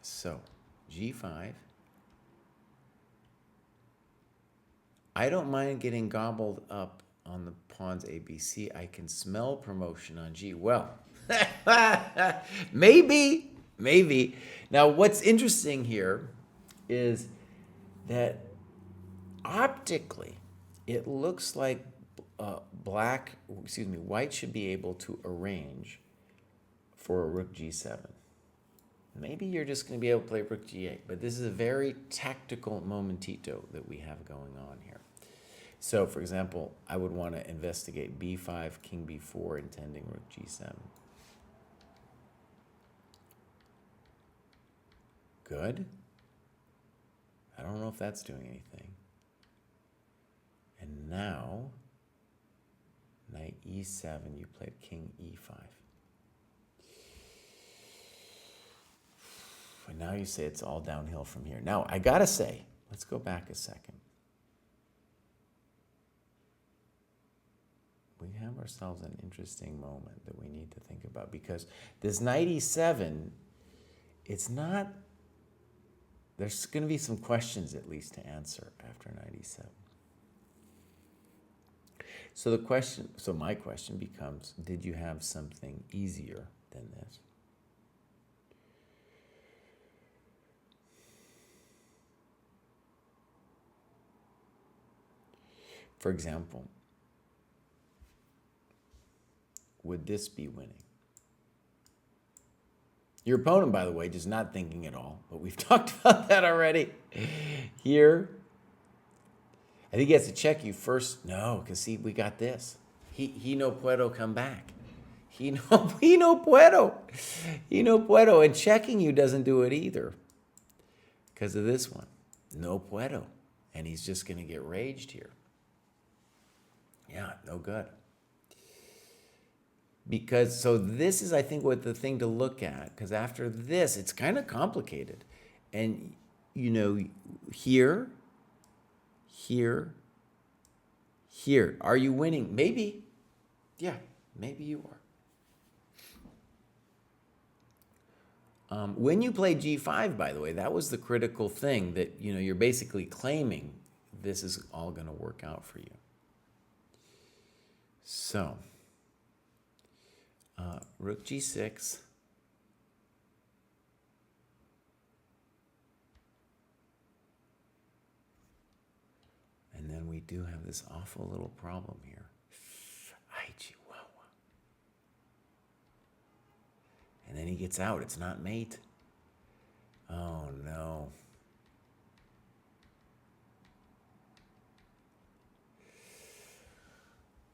So, G5. I don't mind getting gobbled up on the pawns ABC. I can smell promotion on G. Well, maybe. Now, what's interesting here is that optically, it looks like white should be able to arrange for a Rook G7. Maybe you're just going to be able to play Rook G8, but this is a very tactical momentito that we have going on here. So, for example, I would want to investigate B5, King B4, intending Rook G7. Good. I don't know if that's doing anything. And now, Knight E7, you played King E5. And now you say it's all downhill from here. Now, I gotta say, let's go back a second. We have ourselves an interesting moment that we need to think about, because this Knight E7, it's not, there's going to be some questions at least to answer after Knight E7. So my question becomes, did you have something easier than this? For example, would this be winning? Your opponent, by the way, is not thinking at all, but we've talked about that already. Here, I think he has to check you first. No, because see, we got this. He no puedo come back. He no puedo. He no puedo. And checking you doesn't do it either because of this one. No puedo. And he's just going to get raged here. Yeah, no good. Because, so this is, I think, what the thing to look at, because after this, it's kind of complicated. And, you know, here, are you winning? Maybe. Yeah, maybe you are. When you play G5, by the way, that was the critical thing that, you know, you're basically claiming this is all going to work out for you. So, Rook G6. And then we do have this awful little problem here. Ay, chihuahua. And then he gets out. It's not mate. Oh, no.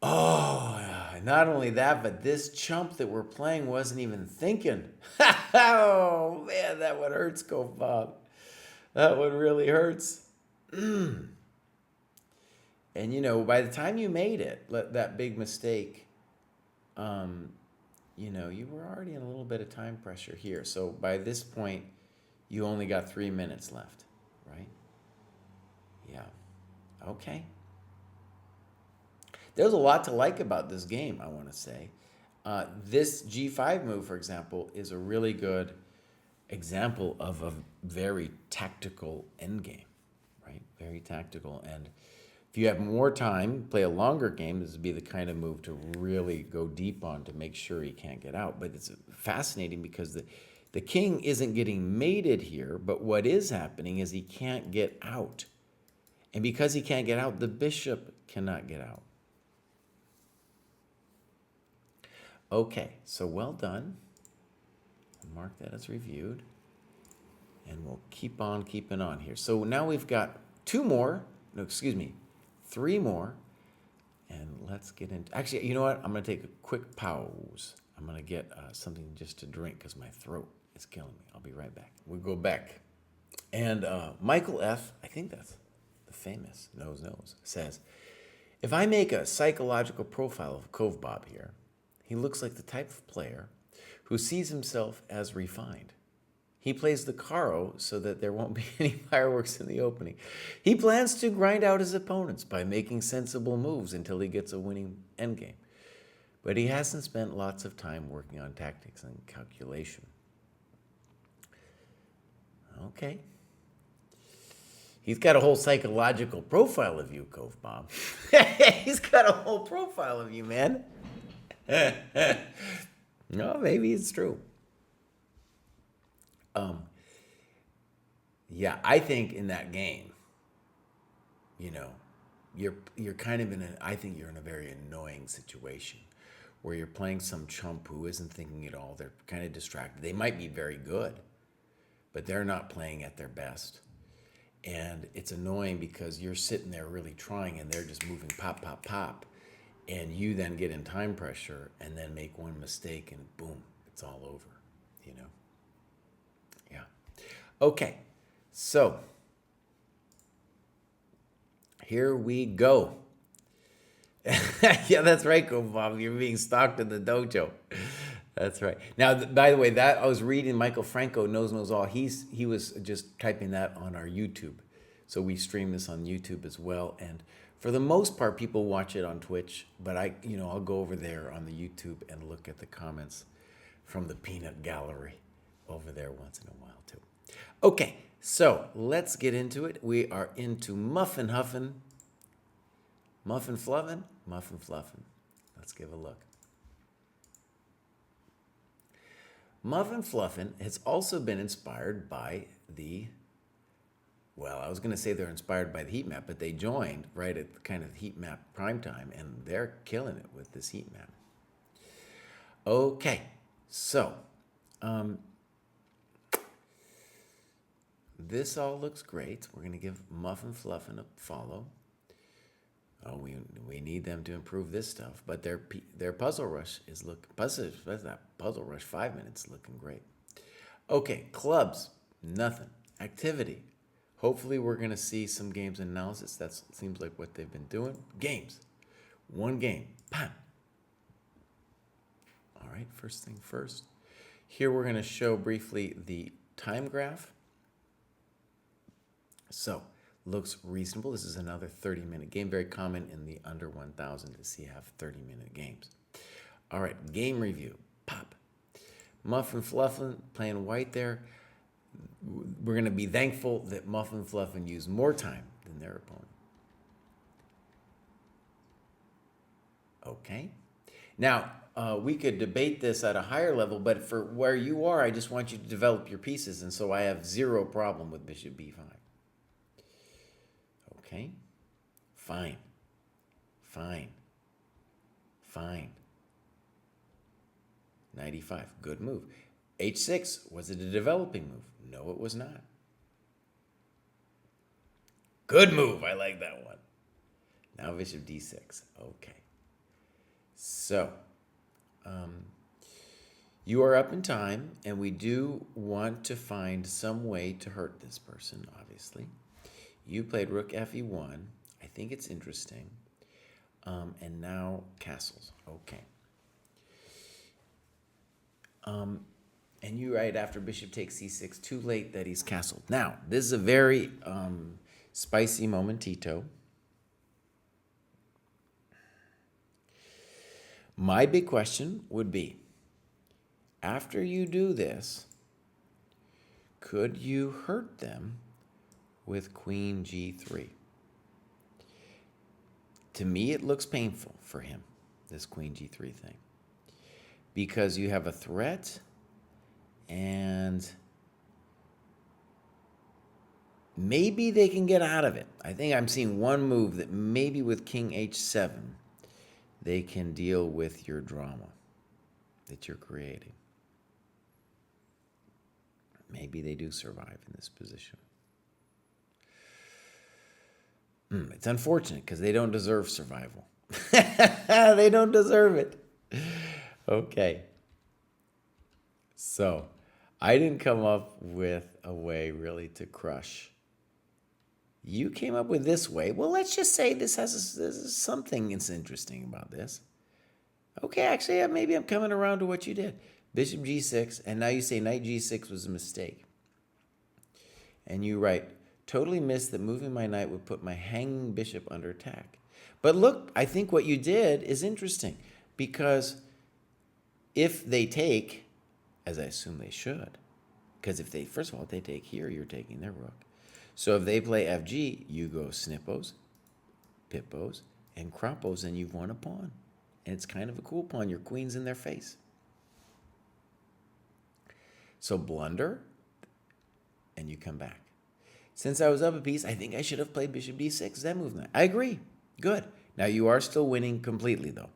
Oh, not only that, but this chump that we're playing wasn't even thinking. Oh, man, that one hurts, Bob. That one really hurts. And, you know, by the time you made it, that big mistake, you know, you were already in a little bit of time pressure here. So by this point, you only got 3 minutes left, right? Yeah. Okay. There's a lot to like about this game, I want to say. This G5 move, for example, is a really good example of a very tactical endgame, right? Very tactical. And if you have more time, play a longer game, this would be the kind of move to really go deep on to make sure he can't get out. But it's fascinating because the king isn't getting mated here, but what is happening is he can't get out. And because he can't get out, the bishop cannot get out. Okay, so well done. Mark that as reviewed. And we'll keep on keeping on here. So now we've got 3 more. And let's get into, actually, you know what? I'm going to take a quick pause. I'm going to get something just to drink because my throat is killing me. I'll be right back. We'll go back. And Michael F., I think that's the famous Nose, says, If I make a psychological profile of Kovbob here, he looks like the type of player who sees himself as refined. He plays the Caro so that there won't be any fireworks in the opening. He plans to grind out his opponents by making sensible moves until he gets a winning endgame. But he hasn't spent lots of time working on tactics and calculation. Okay. He's got a whole psychological profile of you, Kovbob. He's got a whole profile of you, man. No, maybe it's true. Yeah, I think in that game, you're kind of I think you're in a very annoying situation where you're playing some chump who isn't thinking at all. They're kind of distracted. They might be very good, but they're not playing at their best. And it's annoying because you're sitting there really trying and they're just moving pop, pop, pop. And you then get in time pressure and then make one mistake and boom, it's all over, Yeah. Okay, so here we go. Yeah, that's right, Bob. You're being stalked in the dojo. That's right. Now, by the way, that I was reading Michael Franco, Knows All. He was just typing that on our YouTube. So we stream this on YouTube as well. And for the most part, people watch it on Twitch. But I'll go over there on the YouTube and look at the comments from the peanut gallery over there once in a while too. Okay, so let's get into it. We are into Muffin Huffin. Muffin Fluffin? Muffin Fluffin. Let's give a look. Muffin Fluffin has also been inspired by I was going to say they're inspired by the heat map, but they joined right at the kind of heat map prime time, and they're killing it with this heat map. Okay, so this all looks great. We're going to give Muffin Fluffin a follow. Oh, we need them to improve this stuff, but their Puzzle Rush is Puzzle Rush 5 minutes looking great. Okay, clubs, nothing. Activity. Hopefully we're going to see some games analysis. That seems like what they've been doing. Games. One game. Bam. All right, first thing first. Here we're going to show briefly the time graph. So, looks reasonable. This is another 30-minute game. Very common in the under 1,000 to see have 30-minute games. All right, game review. Pop. Muffin Fluffin playing white there. We're going to be thankful that Muffin Fluffin used more time than their opponent. Okay. Now, we could debate this at a higher level, but for where you are, I just want you to develop your pieces, and so I have zero problem with Bishop B5. Okay, fine. 95, good move. H6, was it a developing move? No, it was not. Good move, I like that one. Now Bishop D6, okay. So, you are up in time, and we do want to find some way to hurt this person, obviously. You played Rook Fe1. I think it's interesting. And now castles. Okay. And you write after Bishop takes C6, too late that he's castled. Now, this is a very spicy momentito. My big question would be, after you do this, could you hurt them with Queen G3? To me, it looks painful for him, this Queen G3 thing, because you have a threat and maybe they can get out of it. I think I'm seeing one move that maybe with King H7, they can deal with your drama that you're creating. Maybe they do survive in this position. It's unfortunate because they don't deserve survival. They don't deserve it. Okay. So, I didn't come up with a way really to crush You came up with this way. Well, let's just say this has something that's interesting about this. Okay, actually, maybe I'm coming around to what you did. Bishop g6, and now you say knight g6 was a mistake. And you write, totally missed that moving my knight would put my hanging bishop under attack. But look, I think what you did is interesting, because if they take, as I assume they should, because if they, first of all, if they take here, you're taking their rook. So if they play FG, you go snippos, pippos, and crappos, and you've won a pawn. And it's kind of a cool pawn. Your queen's in their face. So blunder, and you come back. Since I was up a piece, I think I should have played bishop d6, then move knight. I agree. Good. Now you are still winning completely, though.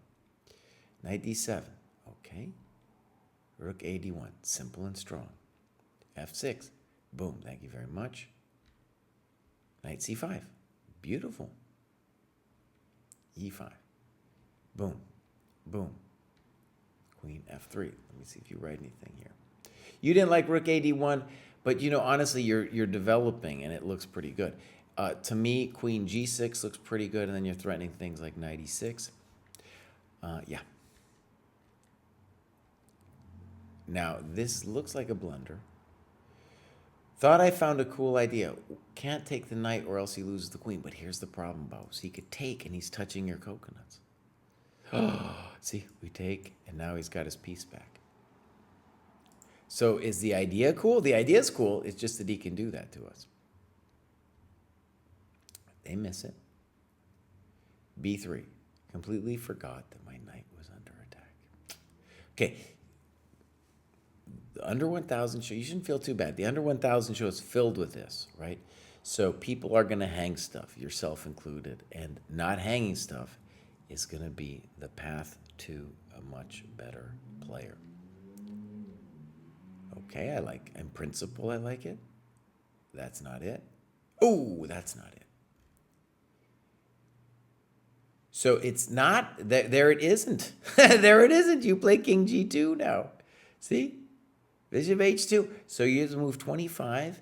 Knight d7. Okay. Rook a d1. Simple and strong. f6. Boom. Thank you very much. Knight c5. Beautiful. e5. Boom. Boom. Queen f3. Let me see if you write anything here. You didn't like rook a d1, but you know, honestly, you're developing, and it looks pretty good. To me, queen g6 looks pretty good, and then you're threatening things like knight e6. Yeah. Now, this looks like a blunder. Thought I found a cool idea. Can't take the knight or else he loses the queen. But here's the problem, Bows. He could take, and he's touching your coconuts. Oh, see, we take, and now he's got his piece back. So is the idea cool? The idea is cool. It's just that he can do that to us. They miss it. b3. Completely forgot that my knight was under attack. Okay. The under 1000 show, you shouldn't feel too bad. The under 1000 show is filled with this, right? So people are going to hang stuff, yourself included, and not hanging stuff is going to be the path to a much better player. Okay, in principle, I like it. That's not it. Oh, that's not it. So it's not, there it isn't. There it isn't. You play king g2 now. See? Bishop h2. So you have to move 25.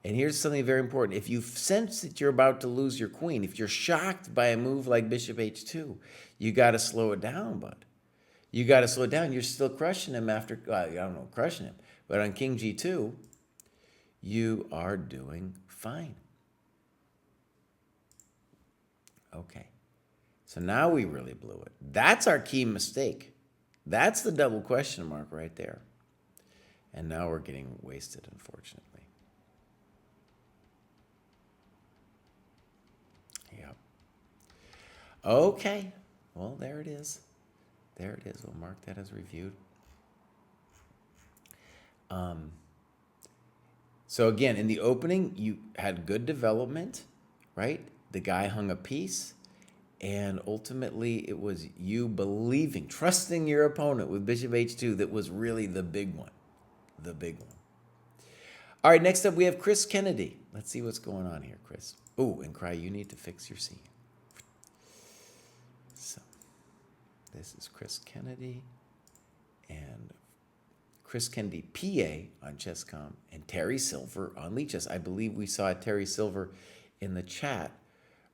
And here's something very important. If you sense that you're about to lose your queen, if you're shocked by a move like bishop h2, you got to slow it down, bud. You got to slow it down. You're still crushing him after, I don't know, crushing him. But on king g2, you are doing fine. Okay. So now we really blew it. That's our key mistake. That's the double question mark right there. And now we're getting wasted, unfortunately. Yep. Okay. Well, there it is. There it is. We'll mark that as reviewed. So again, in the opening, you had good development, right? The guy hung a piece, and ultimately it was you believing, trusting your opponent with bishop h2 that was really the big one. The big one. All right, next up we have Chris Kennedy. Let's see what's going on here, Chris. Oh, and Kraai, you need to fix your scene. So, this is Chris Kennedy, and Chris Kennedy, PA on Chess.com, and Terry Silver on Lead Chess. I believe we saw Terry Silver in the chat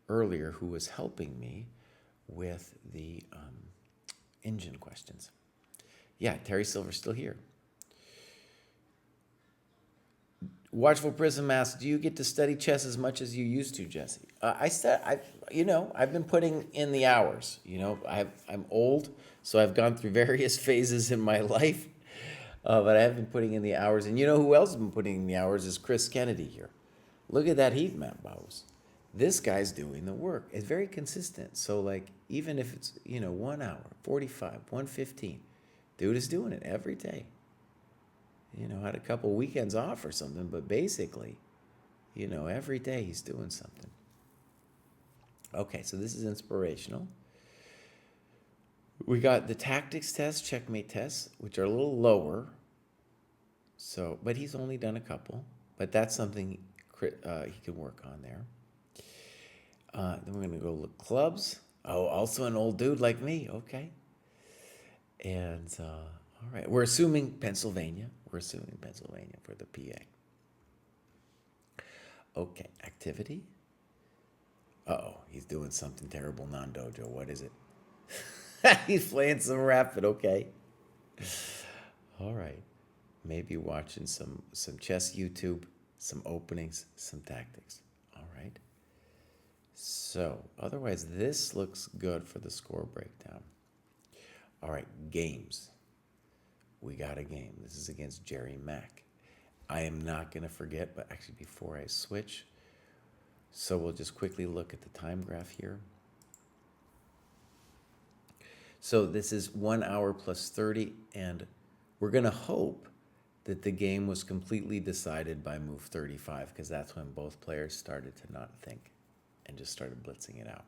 earlier, who was helping me with the engine questions. Yeah, Terry Silver's still here. Watchful Prism asks, do you get to study chess as much as you used to, Jesse? I've been putting in the hours. I'm old, so I've gone through various phases in my life. But I have been putting in the hours. And you know who else has been putting in the hours is Chris Kennedy here. Look at that heat map, Bows. This guy's doing the work. It's very consistent. So, even if it's, 1 hour, 45, 115, dude is doing it every day. Had a couple weekends off or something, but basically, every day he's doing something. Okay, so this is inspirational. We got the tactics test, checkmate tests, which are a little lower. So, but he's only done a couple. But that's something he can work on there. Then we're going to go look clubs. Oh, also an old dude like me. Okay. And, all right. We're assuming Pennsylvania. We're assuming Pennsylvania for the PA. Okay. Activity. Uh-oh, he's doing something terrible non-dojo. What is it? He's playing some rapid, okay. All right. Maybe watching some chess YouTube, some openings, some tactics. All right. So, otherwise, this looks good for the score breakdown. All right, games. We got a game. This is against Jerry Mack. I am not going to forget, but actually before I switch, so we'll just quickly look at the time graph here. So this is 1 hour plus 30, and we're going to hope that the game was completely decided by move 35, because that's when both players started to not think and just started blitzing it out.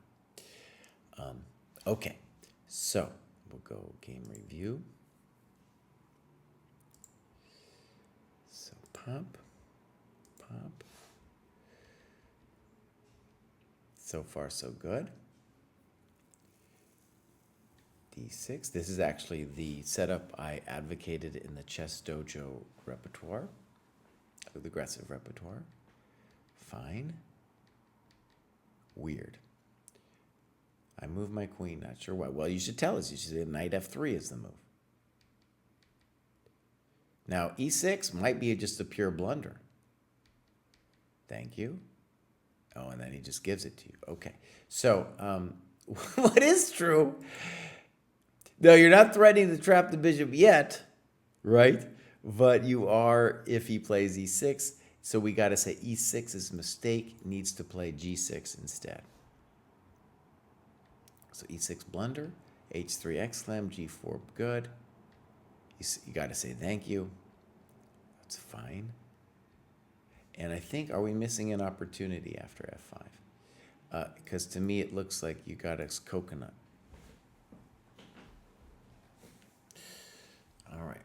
Okay, so we'll go game review. So pop, pop. So far, so good. D6. This is actually the setup I advocated in the ChessDojo repertoire, the aggressive repertoire. Fine. Weird. I move my queen, not sure why. Well, you should tell us. You should say knight f3 is the move. Now, e6 might be just a pure blunder. Thank you. Oh, and then he just gives it to you. Okay. So, what is true? No, you're not threatening to trap the bishop yet, right? But you are if he plays e6. So we got to say e6 is a mistake, needs to play g6 instead. So e6 blunder, h3 exclam, g4 good. You got to say thank you. That's fine. And I think, are we missing an opportunity after f5? Because to me it looks like you got a coconut. All right.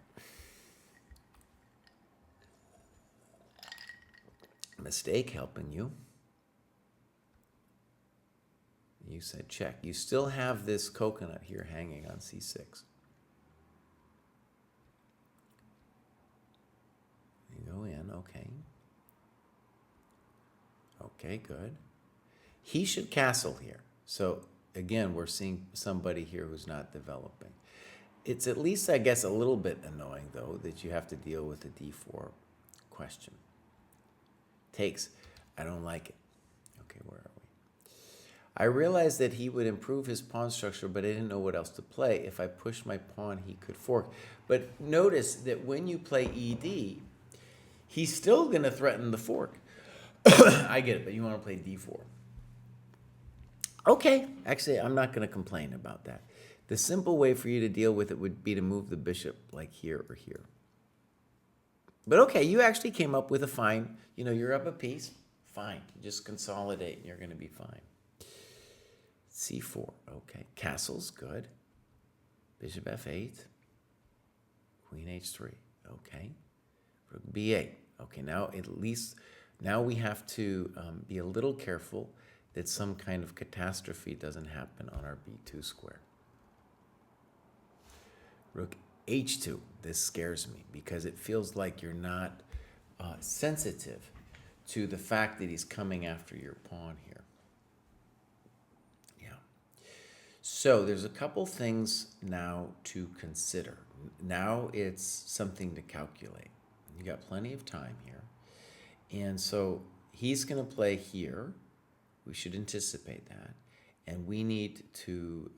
Mistake helping you. You said check. You still have this coconut here hanging on c6. You go in, okay. Okay, good. He should castle here. So again, we're seeing somebody here who's not developing. It's at least, I guess, a little bit annoying, though, that you have to deal with the d4 question. Takes. I don't like it. Okay, where are we? I realized that he would improve his pawn structure, but I didn't know what else to play. If I pushed my pawn, he could fork. But notice that when you play ed, he's still going to threaten the fork. I get it, but you want to play d4. Okay, actually, I'm not going to complain about that. The simple way for you to deal with it would be to move the bishop like here or here. But okay, you actually came up with a fine, you're up a piece, fine. Just consolidate and you're going to be fine. c4, okay. Castle's good. Bishop f8. Queen h3, okay. Rook b8. Okay, now we have to be a little careful that some kind of catastrophe doesn't happen on our b2 square. Rook h2. This scares me because it feels like you're not sensitive to the fact that he's coming after your pawn here. Yeah. So there's a couple things now to consider. Now it's something to calculate. You got plenty of time here. And so he's going to play here. We should anticipate that. And we need to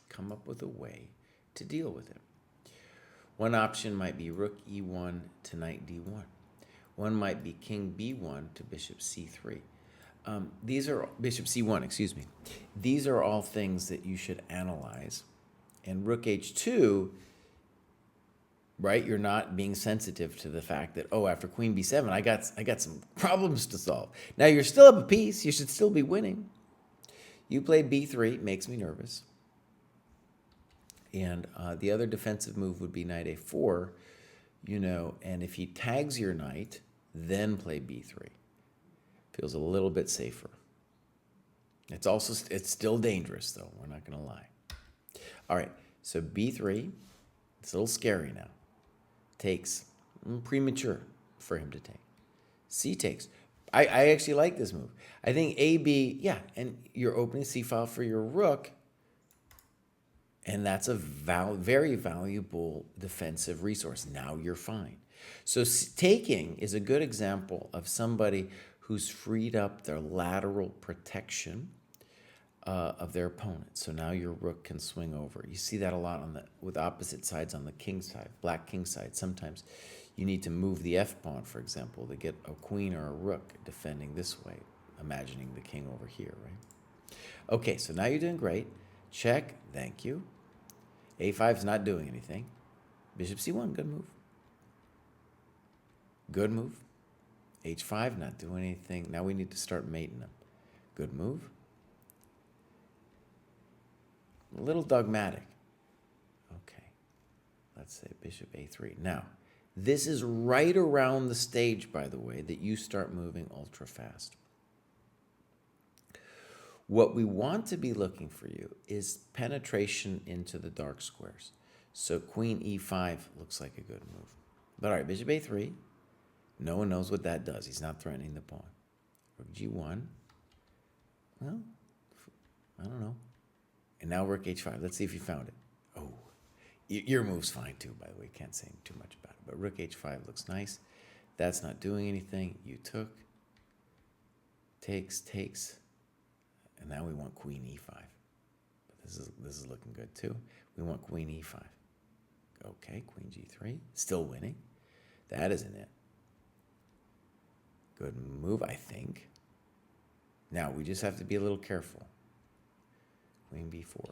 come up with a way to deal with it. One option might be rook e1 to knight d1. One might be king b1 to bishop c3. These are bishop c1, excuse me. These are all things that you should analyze. And rook h2, right? You're not being sensitive to the fact that, oh, after queen b7, I got some problems to solve. Now you're still up a piece. You should still be winning. You played b3, makes me nervous. And the other defensive move would be knight a4, and if he tags your knight, then play b3. Feels a little bit safer. It's still dangerous, though. We're not going to lie. All right, so b3, it's a little scary now. Takes, premature for him to take. C takes. I actually like this move. I think AB, yeah, and you're opening C file for your rook, and that's a very valuable defensive resource. Now you're fine. So taking is a good example of somebody who's freed up their lateral protection of their opponent. So now your rook can swing over. You see that a lot with opposite sides on the king side, black king side. Sometimes you need to move the f pawn, for example, to get a queen or a rook defending this way, imagining the king over here, right? Okay, so now you're doing great. Check, thank you. A5 is not doing anything. Bishop C1, good move. Good move. H5, not doing anything. Now we need to start mating them. Good move. A little dogmatic. Okay. Let's say bishop A3. Now, this is right around the stage, by the way, that you start moving ultra fast. What we want to be looking for you is penetration into the dark squares. So queen E5 looks like a good move. But all right, bishop A3. No one knows what that does. He's not threatening the pawn. Rook G1. Well, I don't know. And now rook H5. Let's see if you found it. Oh, your move's fine too, by the way. Can't say too much about it. But rook H5 looks nice. That's not doing anything. You took. Takes. And now we want queen E5. But this is looking good too. We want queen E5. Okay, queen G3. Still winning. That isn't it. Good move, I think. Now, we just have to be a little careful. Queen B4.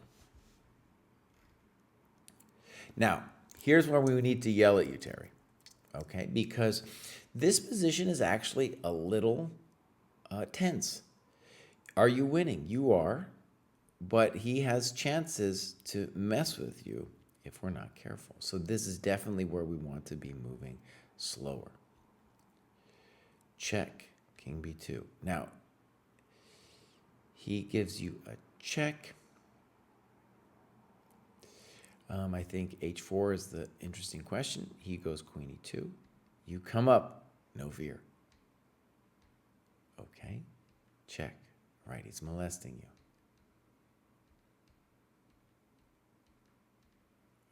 Now, here's where we need to yell at you, Terry. Okay? Because this position is actually a little tense. Are you winning? You are. But he has chances to mess with you if we're not careful. So this is definitely where we want to be moving slower. Check. King B2. Now, he gives you a check. I think H4 is the interesting question. He goes queen E2. You come up, no fear. Okay, check. Right, he's molesting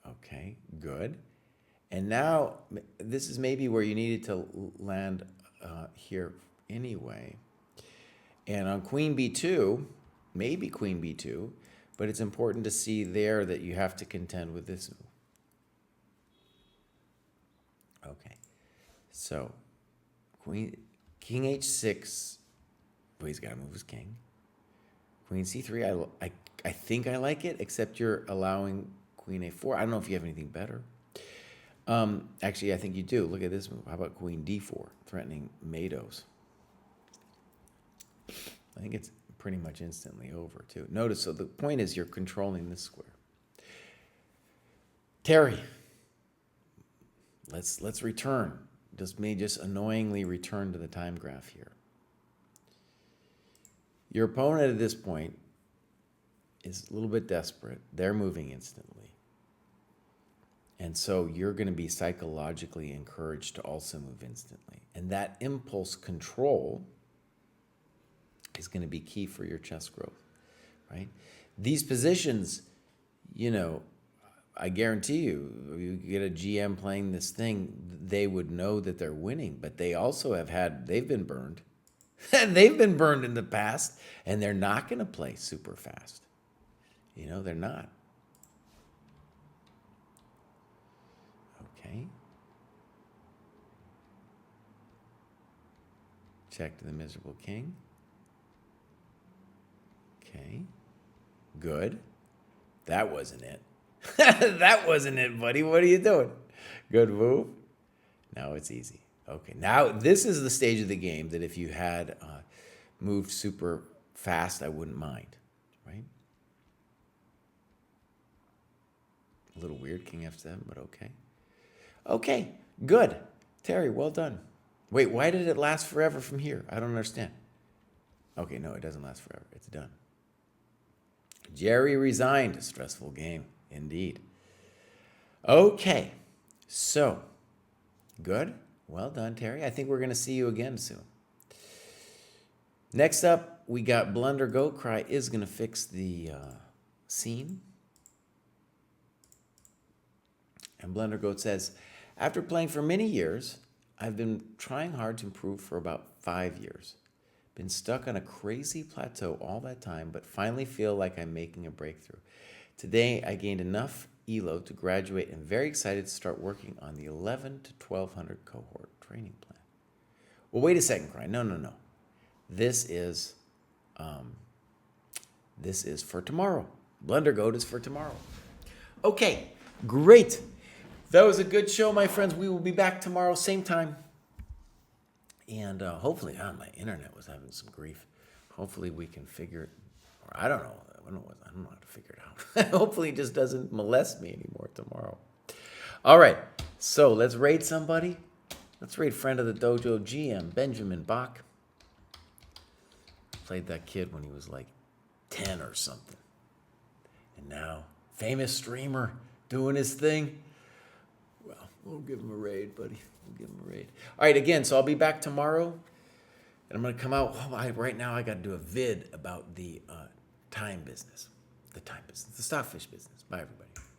you. Okay, good. And now, this is maybe where you needed to land here anyway. And on queen B2, maybe queen B2, but it's important to see there that you have to contend with this move. Okay, so king H6, well, he's got to move his king. Queen C3, I think I like it, except you're allowing queen A4. I don't know if you have anything better. Actually, I think you do. Look at this move. How about queen D4, threatening Mados? I think it's pretty much instantly over, too. Notice, so the point is you're controlling this square. Terry, let's return. Just annoyingly return to the time graph here. Your opponent at this point is a little bit desperate. They're moving instantly. And so you're going to be psychologically encouraged to also move instantly. And that impulse control is going to be key for your chess growth, right? These positions, you know, I guarantee you get a GM playing this thing, they would know that they're winning, but they also they've been burned. They've been burned in the past, and they're not going to play super fast. You know, they're not. Okay. Check to the miserable king. Okay. Good. That wasn't it. That wasn't it, buddy. What are you doing? Good move. Now it's easy. Okay. Now this is the stage of the game that if you had moved super fast, I wouldn't mind, right? A little weird, king F7, but okay. Okay, good. Terry, well done. Wait, why did it last forever from here? I don't understand. Okay, no, it doesn't last forever. It's done. Jerry resigned. Stressful game, indeed. Okay, so good. Well done, Terry. I think we're going to see you again soon. Next up, we got Blunder Goat Cry is going to fix the scene. And Blunder Goat says, after playing for many years, I've been trying hard to improve for about 5 years. Been stuck on a crazy plateau all that time, but finally feel like I'm making a breakthrough. Today, I gained enough ELO to graduate and very excited to start working on the 11 to 1200 cohort training plan. Well, wait a second, Kraai. No. This is for tomorrow. Blunder Goat is for tomorrow. Okay, great. That was a good show, my friends. We will be back tomorrow, same time. And hopefully, my internet was having some grief. Hopefully we can figure it, or I don't know. I don't know how to figure it out. Hopefully it just doesn't molest me anymore tomorrow. All right, so let's raid somebody. Let's raid friend of the dojo, GM, Benjamin Bach. Played that kid when he was like 10 or something. And now, famous streamer doing his thing. Well, we'll give him a raid, buddy. We'll give him a raid. All right, again, so I'll be back tomorrow. And I'm going to come out. Right now, I got to do a vid about the time business. The stockfish business. Bye, everybody.